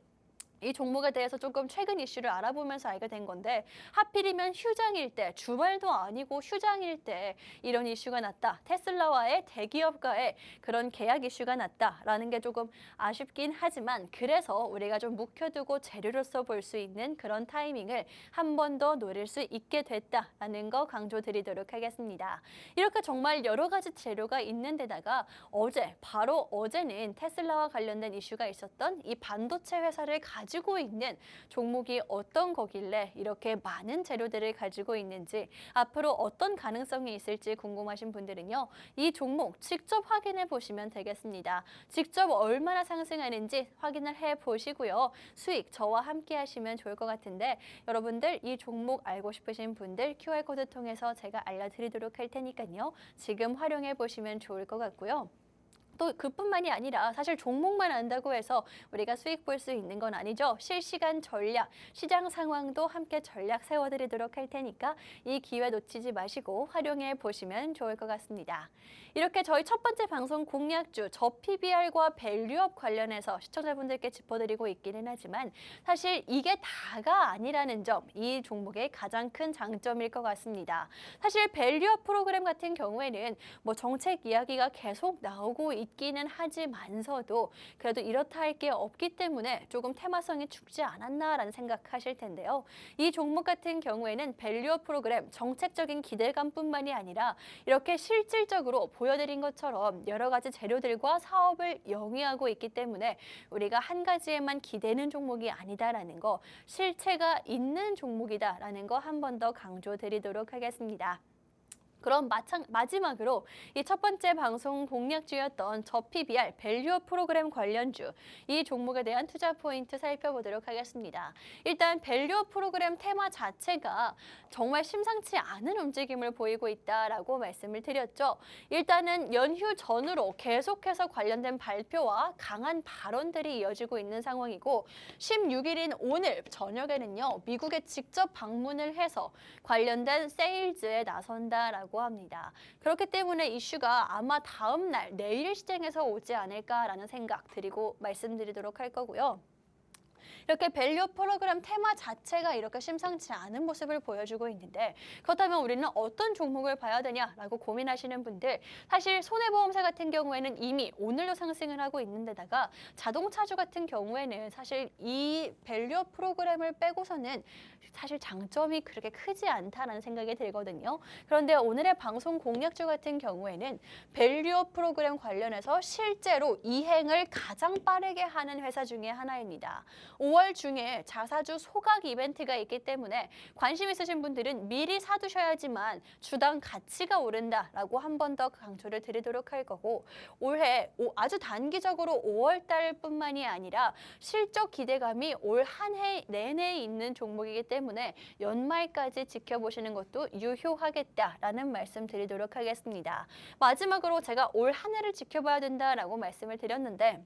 이 종목에 대해서 조금 최근 이슈를 알아보면서 알게 된 건데 하필이면 휴장일 때, 주말도 아니고 휴장일 때 이런 이슈가 났다. 테슬라와의 대기업과의 그런 계약 이슈가 났다라는 게 조금 아쉽긴 하지만 그래서 우리가 좀 묵혀두고 재료로서 볼 수 있는 그런 타이밍을 한 번 더 노릴 수 있게 됐다라는 거 강조드리도록 하겠습니다. 이렇게 정말 여러 가지 재료가 있는 데다가 바로 어제는 테슬라와 관련된 이슈가 있었던 이 반도체 회사를 가지고 있는 종목이 어떤 거길래 이렇게 많은 재료들을 가지고 있는지 앞으로 어떤 가능성이 있을지 궁금하신 분들은요. 이 종목 직접 확인해 보시면 되겠습니다. 직접 얼마나 상승하는지 확인을 해 보시고요. 수익 저와 함께 하시면 좋을 것 같은데 여러분들 이 종목 알고 싶으신 분들 QR코드 통해서 제가 알려드리도록 할 테니까요. 지금 활용해 보시면 좋을 것 같고요. 또 그뿐만이 아니라 사실 종목만 안다고 해서 우리가 수익 볼 수 있는 건 아니죠. 실시간 전략, 시장 상황도 함께 전략 세워드리도록 할 테니까 이 기회 놓치지 마시고 활용해 보시면 좋을 것 같습니다. 이렇게 저희 첫 번째 방송 공략주 저 PBR과 밸류업 관련해서 시청자분들께 짚어드리고 있기는 하지만 사실 이게 다가 아니라는 점, 이 종목의 가장 큰 장점일 것 같습니다. 사실 밸류업 프로그램 같은 경우에는 정책 이야기가 계속 나오고 있기는 하지만서도 그래도 이렇다 할 게 없기 때문에 조금 테마성이 죽지 않았나라는 생각하실 텐데요. 이 종목 같은 경우에는 밸류업 프로그램 정책적인 기대감뿐만이 아니라 이렇게 실질적으로 보여드린 것처럼 여러 가지 재료들과 사업을 영위하고 있기 때문에 우리가 한 가지에만 기대는 종목이 아니다라는 거, 실체가 있는 종목이다라는 거 한 번 더 강조드리도록 하겠습니다. 그럼 마지막으로 이 첫 번째 방송 공략주였던 저 PBR 밸류업 프로그램 관련주 이 종목에 대한 투자 포인트 살펴보도록 하겠습니다. 일단 밸류업 프로그램 테마 자체가 정말 심상치 않은 움직임을 보이고 있다라고 말씀을 드렸죠. 일단은 연휴 전후로 계속해서 관련된 발표와 강한 발언들이 이어지고 있는 상황이고 16일인 오늘 저녁에는요. 미국에 직접 방문을 해서 관련된 세일즈에 나선다라고 합니다. 그렇기 때문에 이슈가 아마 다음 날 내일 시장에서 오지 않을까라는 생각 드리고 말씀드리도록 할 거고요. 이렇게 밸류 프로그램 테마 자체가 이렇게 심상치 않은 모습을 보여주고 있는데 그렇다면 우리는 어떤 종목을 봐야 되냐라고 고민하시는 분들 사실 손해보험사 같은 경우에는 이미 오늘도 상승을 하고 있는 데다가 자동차주 같은 경우에는 사실 이 밸류 프로그램을 빼고서는 사실 장점이 그렇게 크지 않다라는 생각이 들거든요. 그런데 오늘의 방송 공략주 같은 경우에는 밸류 프로그램 관련해서 실제로 이행을 가장 빠르게 하는 회사 중에 하나입니다. 5월 중에 자사주 소각 이벤트가 있기 때문에 관심 있으신 분들은 미리 사두셔야지만 주당 가치가 오른다라고 한 번 더 강조를 드리도록 할 거고 올해 아주 단기적으로 5월 달뿐만이 아니라 실적 기대감이 올 한 해 내내 있는 종목이기 때문에 연말까지 지켜보시는 것도 유효하겠다라는 말씀 드리도록 하겠습니다. 마지막으로 제가 올 한 해를 지켜봐야 된다라고 말씀을 드렸는데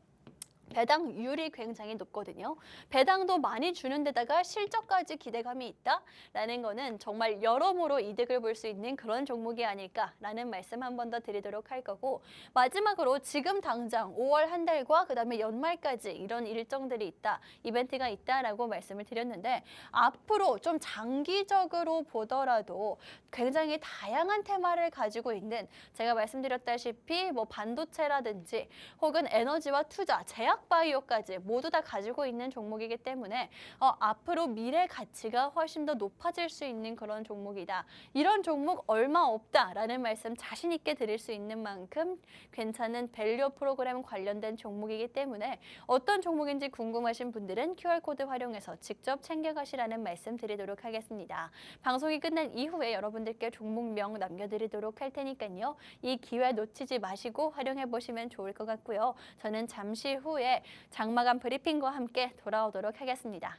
배당률이 굉장히 높거든요. 배당도 많이 주는 데다가 실적까지 기대감이 있다라는 거는 정말 여러모로 이득을 볼 수 있는 그런 종목이 아닐까라는 말씀 한 번 더 드리도록 할 거고 마지막으로 지금 당장 5월 한 달과 그다음에 연말까지 이런 일정들이 있다, 이벤트가 있다라고 말씀을 드렸는데 앞으로 좀 장기적으로 보더라도 굉장히 다양한 테마를 가지고 있는 제가 말씀드렸다시피 뭐 반도체라든지 혹은 에너지와 투자, 제약 바이오까지 모두 다 가지고 있는 종목이기 때문에 앞으로 미래 가치가 훨씬 더 높아질 수 있는 그런 종목이다. 이런 종목 얼마 없다라는 말씀 자신 있게 드릴 수 있는 만큼 괜찮은 밸류 프로그램 관련된 종목이기 때문에 어떤 종목인지 궁금하신 분들은 QR코드 활용해서 직접 챙겨가시라는 말씀 드리도록 하겠습니다. 방송이 끝난 이후에 여러분들께 종목명 남겨드리도록 할 테니까요. 이 기회 놓치지 마시고 활용해 보시면 좋을 것 같고요. 저는 잠시 후에 장마감 브리핑과 함께 돌아오도록 하겠습니다.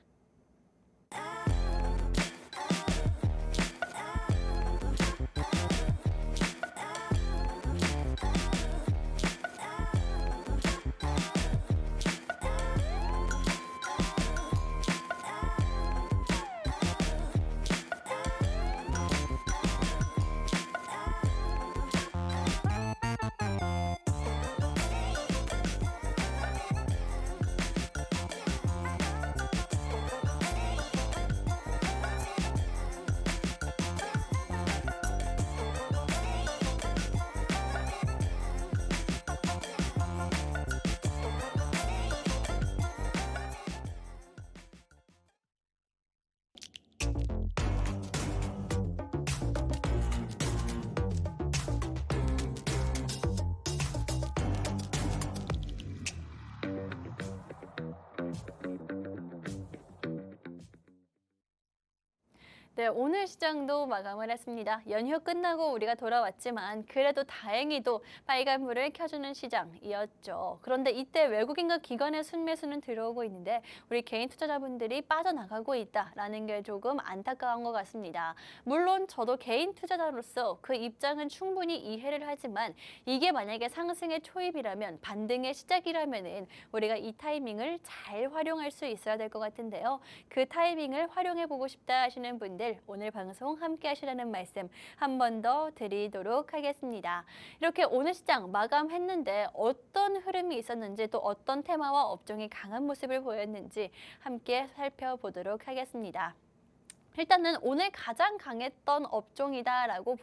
네, 오늘 시장도 마감을 했습니다. 연휴 끝나고 우리가 돌아왔지만 그래도 다행히도 빨간불을 켜주는 시장이었죠. 그런데 이때 외국인과 기관의 순매수는 들어오고 있는데 우리 개인 투자자분들이 빠져나가고 있다라는 게 조금 안타까운 것 같습니다. 물론 저도 개인 투자자로서 그 입장은 충분히 이해를 하지만 이게 만약에 상승의 초입이라면 반등의 시작이라면은 우리가 이 타이밍을 잘 활용할 수 있어야 될 것 같은데요. 그 타이밍을 활용해보고 싶다 하시는 분들 오늘 방송 함께 하시라는 말씀 한 번 더 드리도록 하겠습니다. 이렇게 오늘 시장 마감했는데 어떤 흐름이 있었는지 또 어떤 테마와 업종이 강한 모습을 보였는지 함께 살펴보도록 하겠습니다. 일단은 오늘 가장 강했던 업종이다라고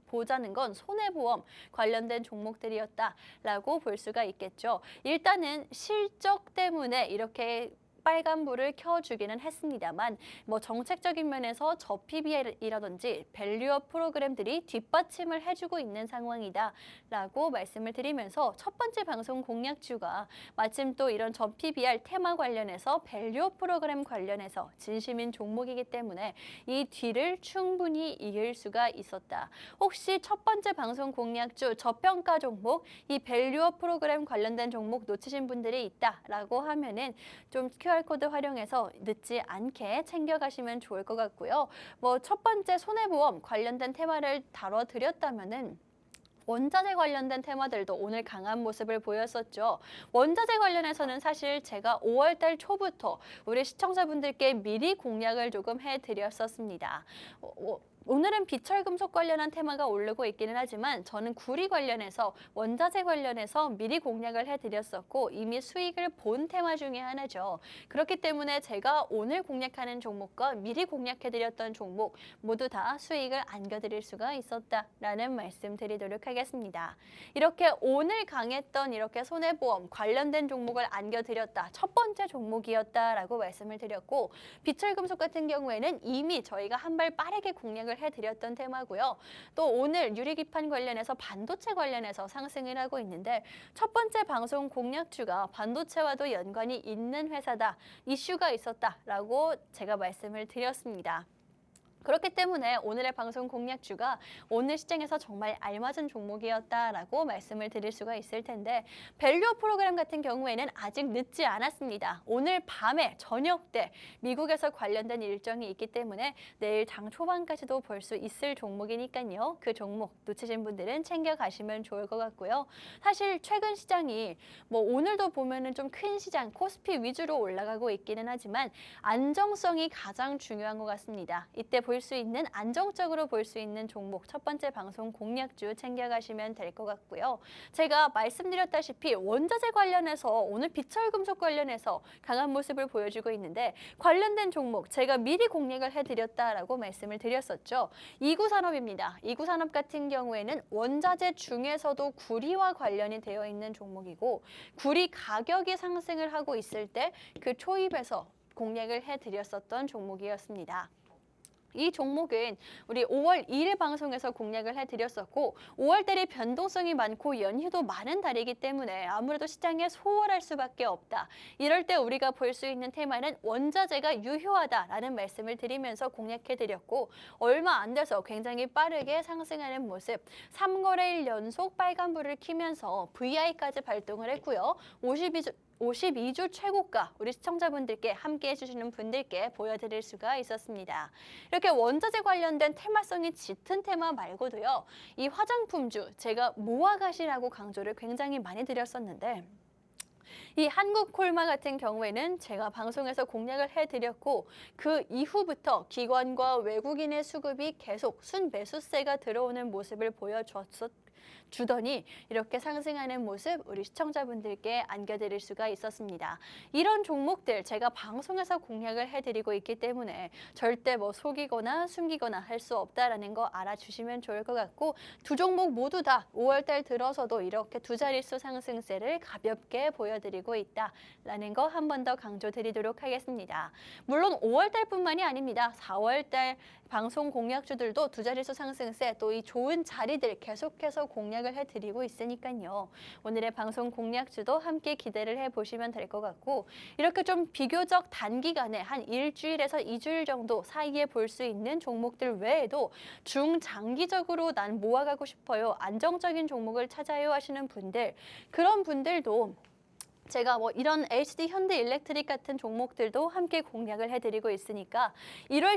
보자는 건 손해보험 관련된 종목들이었다라고 볼 수가 있겠죠. 일단은 실적 때문에 이렇게 빨간불을 켜주기는 했습니다만 뭐 정책적인 면에서 저PBR이라든지 밸류업 프로그램들이 뒷받침을 해주고 있는 상황이다라고 말씀을 드리면서 첫 번째 방송 공약주가 마침 또 이런 저PBR 테마 관련해서 밸류업 프로그램 관련해서 진심인 종목이기 때문에 이 뒤를 충분히 이길 수가 있었다. 혹시 첫 번째 방송 공약주 저평가 종목, 이 밸류업 프로그램 관련된 종목 놓치신 분들이 있다라고 하면은 좀 QR코드 활용해서 늦지 않게 챙겨가시면 좋을 것 같고요. 뭐 첫 번째 손해보험 관련된 테마를 다뤄드렸다면은 원자재 관련된 테마들도 오늘 강한 모습을 보였었죠. 원자재 관련해서는 사실 제가 5월 달 초부터 우리 시청자분들께 미리 공략을 조금 해드렸었습니다. 오늘은 비철금속 관련한 테마가 오르고 있기는 하지만 저는 구리 관련해서 원자재 관련해서 미리 공략을 해드렸었고 이미 수익을 본 테마 중에 하나죠. 그렇기 때문에 제가 오늘 공략하는 종목과 미리 공략해드렸던 종목 모두 다 수익을 안겨드릴 수가 있었다라는 말씀 드리도록 하겠습니다. 이렇게 오늘 강했던 이렇게 손해보험 관련된 종목을 안겨드렸다. 첫 번째 종목이었다라고 말씀을 드렸고 비철금속 같은 경우에는 이미 저희가 한 발 빠르게 공략을 해드렸던 테마고요. 또 오늘 유리기판 관련해서 반도체 관련해서 상승을 하고 있는데 첫 번째 방송 공략주가 반도체와도 연관이 있는 회사다. 이슈가 있었다라고 제가 말씀을 드렸습니다. 그렇기 때문에 오늘의 방송 공략주가 오늘 시장에서 정말 알맞은 종목이었다라고 말씀을 드릴 수가 있을 텐데 밸류 프로그램 같은 경우에는 아직 늦지 않았습니다. 오늘 밤에 저녁 때 미국에서 관련된 일정이 있기 때문에 내일 장 초반까지도 볼 수 있을 종목이니까요. 그 종목 놓치신 분들은 챙겨가시면 좋을 것 같고요. 사실 최근 시장이 뭐 오늘도 보면은 좀 큰 시장 코스피 위주로 올라가고 있기는 하지만 안정성이 가장 중요한 것 같습니다. 이때 볼 수 있는 안정적으로 볼 수 있는 종목 첫 번째 방송 공략주 챙겨가시면 될 것 같고요. 제가 말씀드렸다시피 원자재 관련해서 오늘 비철금속 관련해서 강한 모습을 보여주고 있는데 관련된 종목 제가 미리 공략을 해드렸다라고 말씀을 드렸었죠. 이구산업입니다. 이구산업 같은 경우에는 원자재 중에서도 구리와 관련이 되어 있는 종목이고 구리 가격이 상승을 하고 있을 때 그 초입에서 공략을 해드렸었던 종목이었습니다. 이 종목은 우리 5월 2일 방송에서 공략을 해드렸었고 5월 달에 변동성이 많고 연휴도 많은 달이기 때문에 아무래도 시장에 소홀할 수밖에 없다. 이럴 때 우리가 볼 수 있는 테마는 원자재가 유효하다라는 말씀을 드리면서 공략해드렸고 얼마 안 돼서 굉장히 빠르게 상승하는 모습 3거래일 연속 빨간불을 켜면서 VI까지 발동을 했고요. 52주 최고가 우리 시청자분들께 함께 해주시는 분들께 보여드릴 수가 있었습니다. 이렇게 원자재 관련된 테마성이 짙은 테마 말고도요. 이 화장품주 제가 모아가시라고 강조를 굉장히 많이 드렸었는데 이 한국콜마 같은 경우에는 제가 방송에서 공략을 해드렸고 그 이후부터 기관과 외국인의 수급이 계속 순매수세가 들어오는 모습을 주더니 이렇게 상승하는 모습 우리 시청자분들께 안겨드릴 수가 있었습니다. 이런 종목들 제가 방송에서 공략을 해드리고 있기 때문에 절대 뭐 속이거나 숨기거나 할 수 없다라는 거 알아주시면 좋을 것 같고 두 종목 모두 다 5월 달 들어서도 이렇게 두 자릿수 상승세를 가볍게 보여드리고 있다라는 거 한 번 더 강조드리도록 하겠습니다. 물론 5월 달뿐만이 아닙니다. 4월 달 방송 공략주들도 두 자릿수 상승세 또 이 좋은 자리들 계속해서 공략을 해드리고 있으니까요. 오늘의 방송 공략주도 함께 기대를 해보시면 될 것 같고 이렇게 좀 비교적 단기간에 한 일주일에서 2주일 정도 사이에 볼 수 있는 종목들 외에도 중장기적으로 난 모아가고 싶어요. 안정적인 종목을 찾아요 하시는 분들 그런 분들도 제가 뭐 이런 HD 현대일렉트릭 같은 종목들도 함께 공략을 해드리고 있으니까 1월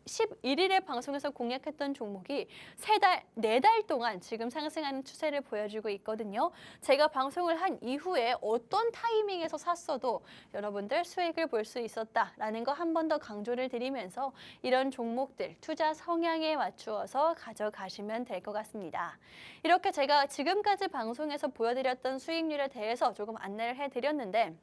11일에 방송에서 공략했던 종목이 4달 동안 지금 상승하는 추세를 보여주고 있거든요. 제가 방송을 한 이후에 어떤 타이밍에서 샀어도 여러분들 수익을 볼 수 있었다라는 거 한 번 더 강조를 드리면서 이런 종목들 투자 성향에 맞추어서 가져가시면 될 것 같습니다. 이렇게 제가 지금까지 방송에서 보여드렸던 수익률에 대해서 조금 안내를 해드렸는데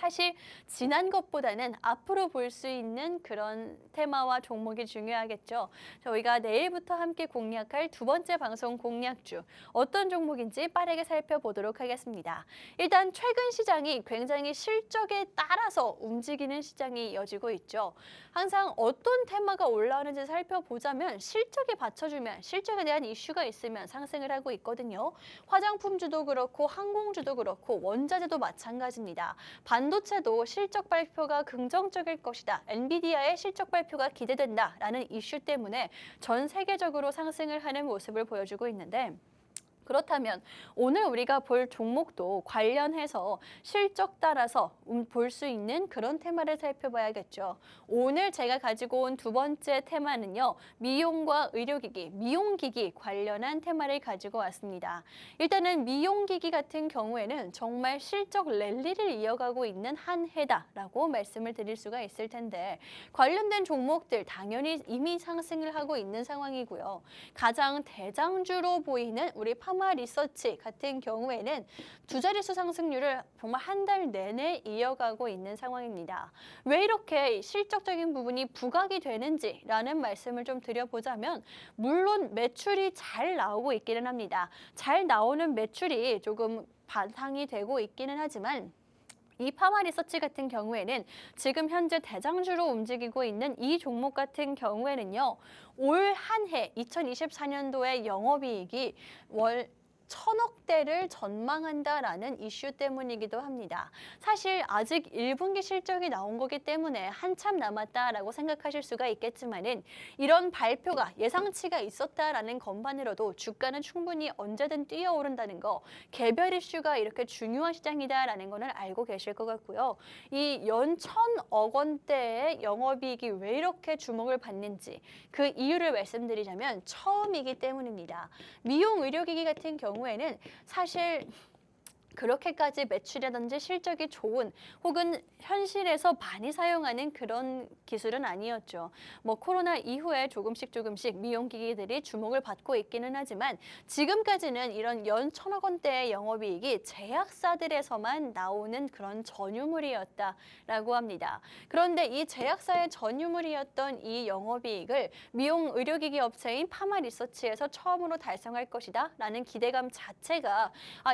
사실 지난 것보다는 앞으로 볼 수 있는 그런 테마와 종목이 중요하겠죠. 저희가 내일부터 함께 공략할 두 번째 방송 공략주 어떤 종목인지 빠르게 살펴보도록 하겠습니다. 일단 최근 시장이 굉장히 실적에 따라서 움직이는 시장이 이어지고 있죠. 항상 어떤 테마가 올라오는지 살펴보자면 실적에 받쳐주면 실적에 대한 이슈가 있으면 상승을 하고 있거든요. 화장품주도 그렇고 항공주도 그렇고 원자재도 마찬가지입니다. 반도체도 실적 발표가 긍정적일 것이다. 엔비디아의 실적 발표가 기대된다라는 이슈 때문에 전 세계적으로 상승을 하는 모습을 보여주고 있는데 그렇다면 오늘 우리가 볼 종목도 관련해서 실적 따라서 볼 수 있는 그런 테마를 살펴봐야겠죠. 오늘 제가 가지고 온 두 번째 테마는요. 미용과 의료기기, 미용기기 관련한 테마를 가지고 왔습니다. 일단은 미용기기 같은 경우에는 정말 실적 랠리를 이어가고 있는 한 해다라고 말씀을 드릴 수가 있을 텐데 관련된 종목들 당연히 이미 상승을 하고 있는 상황이고요. 가장 대장주로 보이는 우리 파마 리서치 같은 경우에는 두 자릿수 상승률을 정말 한 달 내내 이어가고 있는 상황입니다. 왜 이렇게 실적적인 부분이 부각이 되는지라는 말씀을 좀 드려보자면 물론 매출이 잘 나오고 있기는 합니다. 잘 나오는 매출이 조금 바탕이 되고 있기는 하지만 이 파마 리서치 같은 경우에는 지금 현재 대장주로 움직이고 있는 이 종목 같은 경우에는요. 올 한 해 2024년도의 영업이익이 월 1,000억대를 전망한다라는 이슈 때문이기도 합니다. 사실 아직 1분기 실적이 나온 거기 때문에 한참 남았다라고 생각하실 수가 있겠지만은 이런 발표가 예상치가 있었다라는 것만으로도 주가는 충분히 언제든 뛰어오른다는 거, 개별 이슈가 이렇게 중요한 시장이다라는 거는 알고 계실 것 같고요. 이 연 1,000억 원대의 영업이익이 왜 이렇게 주목을 받는지 그 이유를 말씀드리자면 처음이기 때문입니다. 미용 의료기기 같은 경우에는 사실 그렇게까지 매출이라든지 실적이 좋은 혹은 현실에서 많이 사용하는 그런 기술은 아니었죠. 뭐 코로나 이후에 조금씩 미용기기들이 주목을 받고 있기는 하지만 지금까지는 이런 연 1,000억 원대의 영업이익이 제약사들에서만 나오는 그런 전유물이었다라고 합니다. 그런데 이 제약사의 전유물이었던 이 영업이익을 미용 의료기기 업체인 파마 리서치에서 처음으로 달성할 것이다 라는 기대감 자체가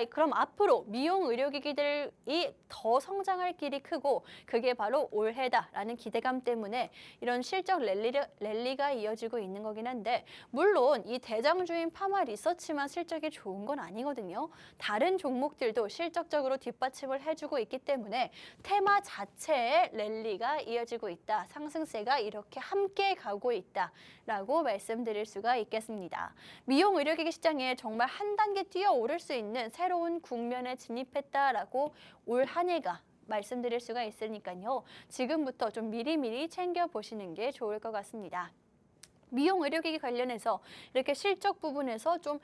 그럼 앞으로 미용 의료기기들이 더 성장할 길이 크고 그게 바로 올해다라는 기대감 때문에 이런 실적 랠리가 이어지고 있는 거긴 한데 물론 이 대장주인 파마 리서치만 실적이 좋은 건 아니거든요. 다른 종목들도 실적적으로 뒷받침을 해주고 있기 때문에 테마 자체의 랠리가 이어지고 있다. 상승세가 이렇게 함께 가고 있다라고 말씀드릴 수가 있겠습니다. 미용 의료기기 시장에 정말 한 단계 뛰어오를 수 있는 새로운 국면에 진입했다라고 올 한 해가 말씀드릴 수가 있으니까요. 지금부터 좀 미리미리 챙겨보시는 게 좋을 것 같습니다. 미용 의료기기 관련해서 이렇게 실적 부분에서 좀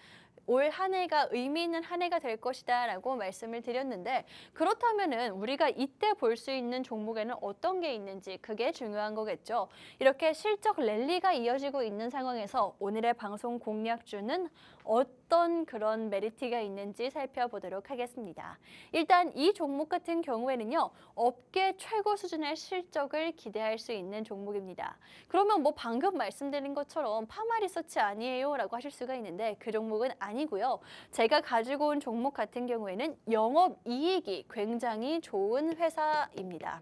올 한 해가 의미 있는 한 해가 될 것이다 라고 말씀을 드렸는데 그렇다면은 우리가 이때 볼 수 있는 종목에는 어떤 게 있는지 그게 중요한 거겠죠. 이렇게 실적 랠리가 이어지고 있는 상황에서 오늘의 방송 공략주는 어떤 그런 메리트가 있는지 살펴보도록 하겠습니다. 일단 이 종목 같은 경우에는요. 업계 최고 수준의 실적을 기대할 수 있는 종목입니다. 그러면 뭐 방금 말씀드린 것처럼 파마 리서치 아니에요? 라고 하실 수가 있는데 그 종목은 아니고요. 제가 가지고 온 종목 같은 경우에는 영업이익이 굉장히 좋은 회사입니다.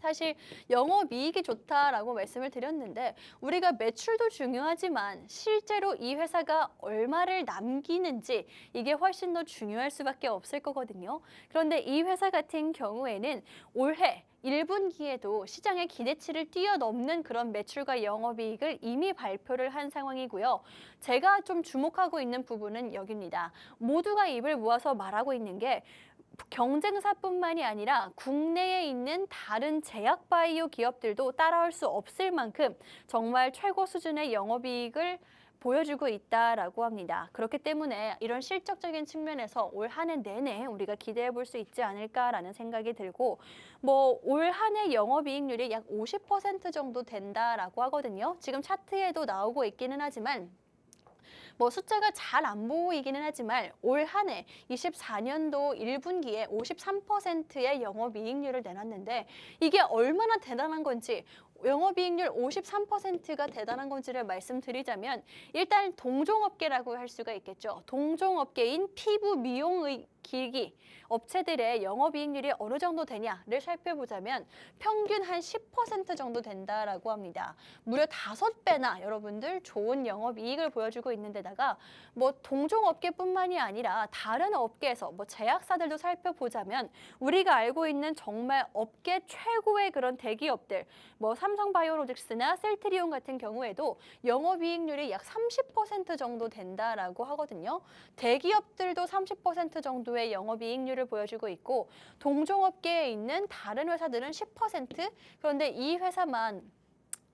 사실 영업이익이 좋다라고 말씀을 드렸는데 우리가 매출도 중요하지만 실제로 이 회사가 얼마를 남기는지 이게 훨씬 더 중요할 수밖에 없을 거거든요. 그런데 이 회사 같은 경우에는 올해 1분기에도 시장의 기대치를 뛰어넘는 그런 매출과 영업이익을 이미 발표를 한 상황이고요. 제가 좀 주목하고 있는 부분은 여기입니다. 모두가 입을 모아서 말하고 있는 게 경쟁사뿐만이 아니라 국내에 있는 다른 제약 바이오 기업들도 따라올 수 없을 만큼 정말 최고 수준의 영업이익을 보여주고 있다라고 합니다. 그렇기 때문에 이런 실적적인 측면에서 올 한 해 내내 우리가 기대해 볼 수 있지 않을까라는 생각이 들고 뭐 올 한 해 영업이익률이 약 50% 정도 된다라고 하거든요. 지금 차트에도 나오고 있기는 하지만 뭐 숫자가 잘 안 보이기는 하지만 올 한 해 24년도 1분기에 53%의 영업이익률을 내놨는데 이게 얼마나 대단한 건지 영업이익률 53%가 대단한 건지를 말씀드리자면 일단 동종업계라고 할 수가 있겠죠. 동종업계인 피부 미용 기기 업체들의 영업이익률이 어느 정도 되냐를 살펴보자면 평균 한 10% 정도 된다라고 합니다. 무려 5배나 여러분들 좋은 영업이익을 보여주고 있는 데다가 뭐 동종업계뿐만이 아니라 다른 업계에서 뭐 제약사들도 살펴보자면 우리가 알고 있는 정말 업계 최고의 그런 대기업들 뭐 삼성바이오로직스나 셀트리온 같은 경우에도 영업이익률이 약 30% 정도 된다라고 하거든요. 대기업들도 30% 정도의 영업이익률을 보여주고 있고 동종업계에 있는 다른 회사들은 10%, 그런데 이 회사만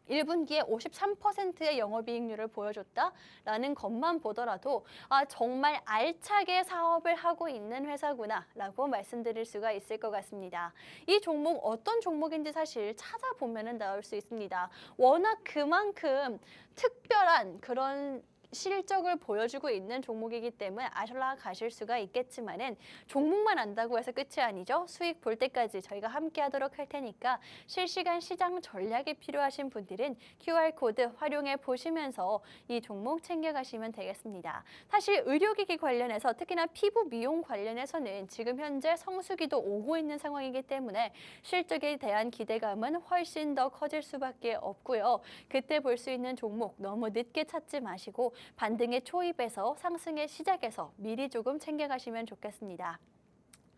1분기에 53%의 영업이익률을 보여줬다라는 것만 보더라도 정말 알차게 사업을 하고 있는 회사구나라고 말씀드릴 수가 있을 것 같습니다. 이 종목 어떤 종목인지 사실 찾아보면 나올 수 있습니다. 워낙 그만큼 특별한 그런 실적을 보여주고 있는 종목이기 때문에 알아가실 수가 있겠지만은 종목만 안다고 해서 끝이 아니죠. 수익 볼 때까지 저희가 함께 하도록 할 테니까 실시간 시장 전략이 필요하신 분들은 QR코드 활용해 보시면서 이 종목 챙겨가시면 되겠습니다. 사실 의료기기 관련해서 특히나 피부 미용 관련해서는 지금 현재 성수기도 오고 있는 상황이기 때문에 실적에 대한 기대감은 훨씬 더 커질 수밖에 없고요. 그때 볼 수 있는 종목 너무 늦게 찾지 마시고 반등의 초입에서 상승의 시작에서 미리 조금 챙겨가시면 좋겠습니다.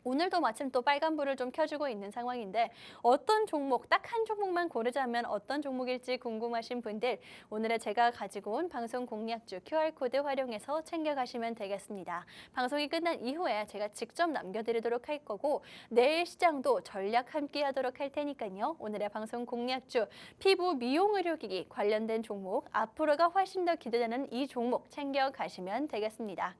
오늘도 마침 또 빨간불을 좀 켜주고 있는 상황인데 어떤 종목, 딱 한 종목만 고르자면 어떤 종목일지 궁금하신 분들 오늘의 제가 가지고 온 방송 공략주 QR코드 활용해서 챙겨가시면 되겠습니다. 방송이 끝난 이후에 제가 직접 남겨드리도록 할 거고 내일 시장도 전략 함께 하도록 할 테니까요. 오늘의 방송 공략주 피부 미용 의료기기 관련된 종목 앞으로가 훨씬 더 기대되는 이 종목 챙겨가시면 되겠습니다.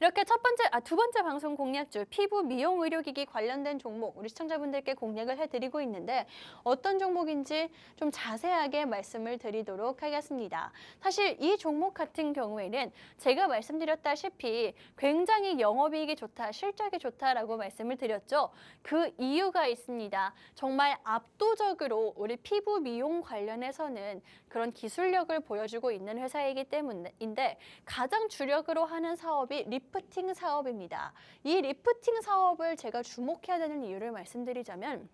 이렇게 두 번째 방송 공략주 피부 미용 의료기기 관련된 종목 우리 시청자분들께 공략을 해드리고 있는데 어떤 종목인지 좀 자세하게 말씀을 드리도록 하겠습니다. 사실 이 종목 같은 경우에는 제가 말씀드렸다시피 굉장히 영업이익이 좋다, 실적이 좋다라고 말씀을 드렸죠. 그 이유가 있습니다. 정말 압도적으로 우리 피부 미용 관련해서는 그런 기술력을 보여주고 있는 회사이기 때문인데 가장 주력으로 하는 사업이 리프팅 사업입니다. 이 리프팅 사업을 제가 주목해야 되는 이유를 말씀드리자면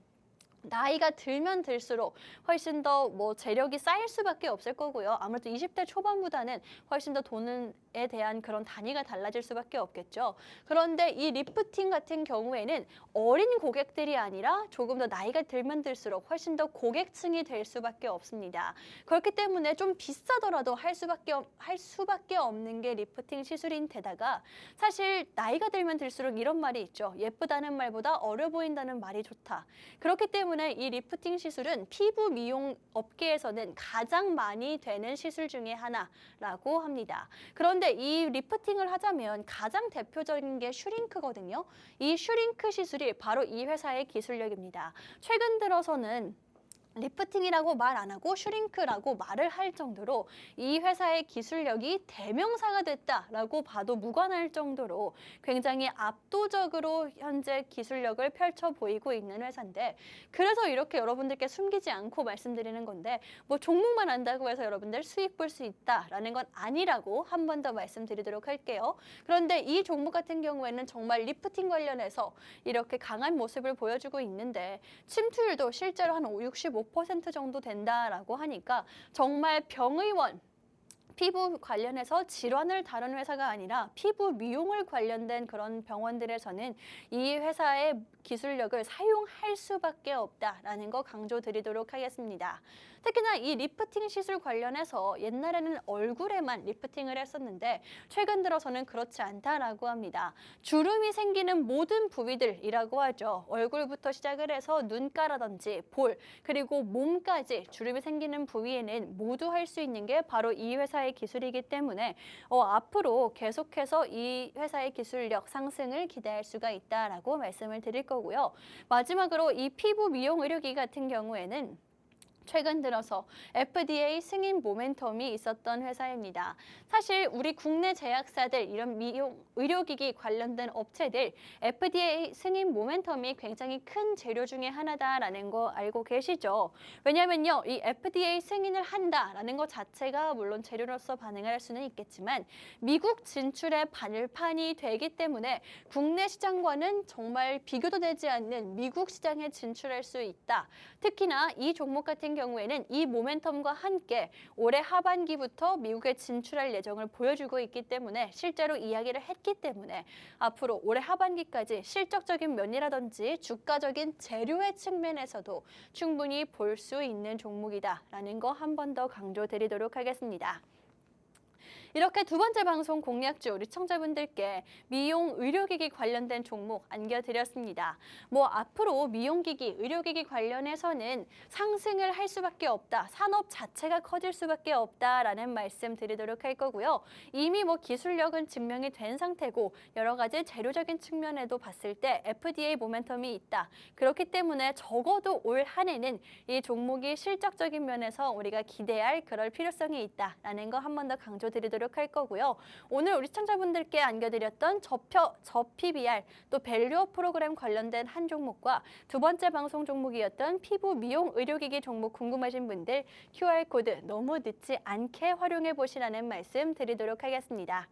나이가 들면 들수록 훨씬 더 재력이 쌓일 수밖에 없을 거고요. 아무래도 20대 초반보다는 훨씬 더 돈에 대한 그런 단위가 달라질 수밖에 없겠죠. 그런데 이 리프팅 같은 경우에는 어린 고객들이 아니라 조금 더 나이가 들면 들수록 훨씬 더 고객층이 될 수밖에 없습니다. 그렇기 때문에 좀 비싸더라도 할 수밖에 없는 게 리프팅 시술인 데다가 사실 나이가 들면 들수록 이런 말이 있죠. 예쁘다는 말보다 어려 보인다는 말이 좋다. 그렇기 때문에 이 리프팅 시술은 피부 미용 업계에서는 가장 많이 되는 시술 중에 하나라고 합니다. 그런데 이 리프팅을 하자면 가장 대표적인 게 슈링크거든요. 이 슈링크 시술이 바로 이 회사의 기술력입니다. 최근 들어서는 리프팅이라고 말 안 하고 슈링크라고 말을 할 정도로 이 회사의 기술력이 대명사가 됐다라고 봐도 무관할 정도로 굉장히 압도적으로 현재 기술력을 펼쳐 보이고 있는 회사인데 그래서 이렇게 여러분들께 숨기지 않고 말씀드리는 건데 종목만 안다고 해서 여러분들 수익 볼 수 있다라는 건 아니라고 한 번 더 말씀드리도록 할게요. 그런데 이 종목 같은 경우에는 정말 리프팅 관련해서 이렇게 강한 모습을 보여주고 있는데 침투율도 실제로 한 65% 정도 된다라고 하니까 정말 병의원 피부 관련해서 질환을 다룬 회사가 아니라 피부 미용을 관련된 그런 병원들에서는 이 회사의 기술력을 사용할 수밖에 없다라는 거 강조드리도록 하겠습니다. 특히나 이 리프팅 시술 관련해서 옛날에는 얼굴에만 리프팅을 했었는데 최근 들어서는 그렇지 않다라고 합니다. 주름이 생기는 모든 부위들이라고 하죠. 얼굴부터 시작을 해서 눈가라든지 볼 그리고 몸까지 주름이 생기는 부위에는 모두 할 수 있는 게 바로 이 회사의 기술이기 때문에 앞으로 계속해서 이 회사의 기술력 상승을 기대할 수가 있다라고 말씀을 드릴 거고요. 마지막으로 이 피부 미용 의료기 같은 경우에는 최근 들어서 FDA 승인 모멘텀이 있었던 회사입니다. 사실 우리 국내 제약사들, 이런 미용, 의료기기 관련된 업체들 FDA 승인 모멘텀이 굉장히 큰 재료 중에 하나다라는 거 알고 계시죠? 왜냐면요, 이 FDA 승인을 한다라는 것 자체가 물론 재료로서 반응을 할 수는 있겠지만 미국 진출의 발판이 되기 때문에 국내 시장과는 정말 비교도 되지 않는 미국 시장에 진출할 수 있다. 특히나 이 종목 같은 경우에는 이 모멘텀과 함께 올해 하반기부터 미국에 진출할 예정을 보여주고 있기 때문에 실제로 이야기를 했기 때문에 앞으로 올해 하반기까지 실적적인 면이라든지 주가적인 재료의 측면에서도 충분히 볼 수 있는 종목이다라는 거 한 번 더 강조드리도록 하겠습니다. 이렇게 두 번째 방송 공략주 우리 시청자분들께 미용 의료기기 관련된 종목 안겨드렸습니다. 앞으로 미용기기, 의료기기 관련해서는 상승을 할 수밖에 없다. 산업 자체가 커질 수밖에 없다라는 말씀 드리도록 할 거고요. 이미 기술력은 증명이 된 상태고 여러 가지 재료적인 측면에도 봤을 때 FDA 모멘텀이 있다. 그렇기 때문에 적어도 올 한 해는 이 종목이 실적적인 면에서 우리가 기대할 그럴 필요성이 있다라는 거 한 번 더 강조드리도록 할 거고요. 오늘 우리 시청자분들께 안겨드렸던 저PBR 또 밸류업 프로그램 관련된 한 종목과 두 번째 방송 종목이었던 피부 미용 의료기기 종목 궁금하신 분들 QR코드 너무 늦지 않게 활용해 보시라는 말씀 드리도록 하겠습니다.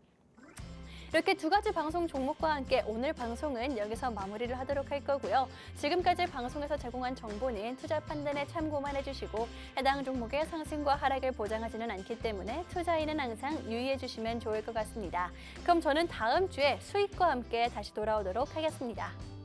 이렇게 두 가지 방송 종목과 함께 오늘 방송은 여기서 마무리를 하도록 할 거고요. 지금까지 방송에서 제공한 정보는 투자 판단에 참고만 해주시고 해당 종목의 상승과 하락을 보장하지는 않기 때문에 투자인은 항상 유의해 주시면 좋을 것 같습니다. 그럼 저는 다음 주에 수익과 함께 다시 돌아오도록 하겠습니다.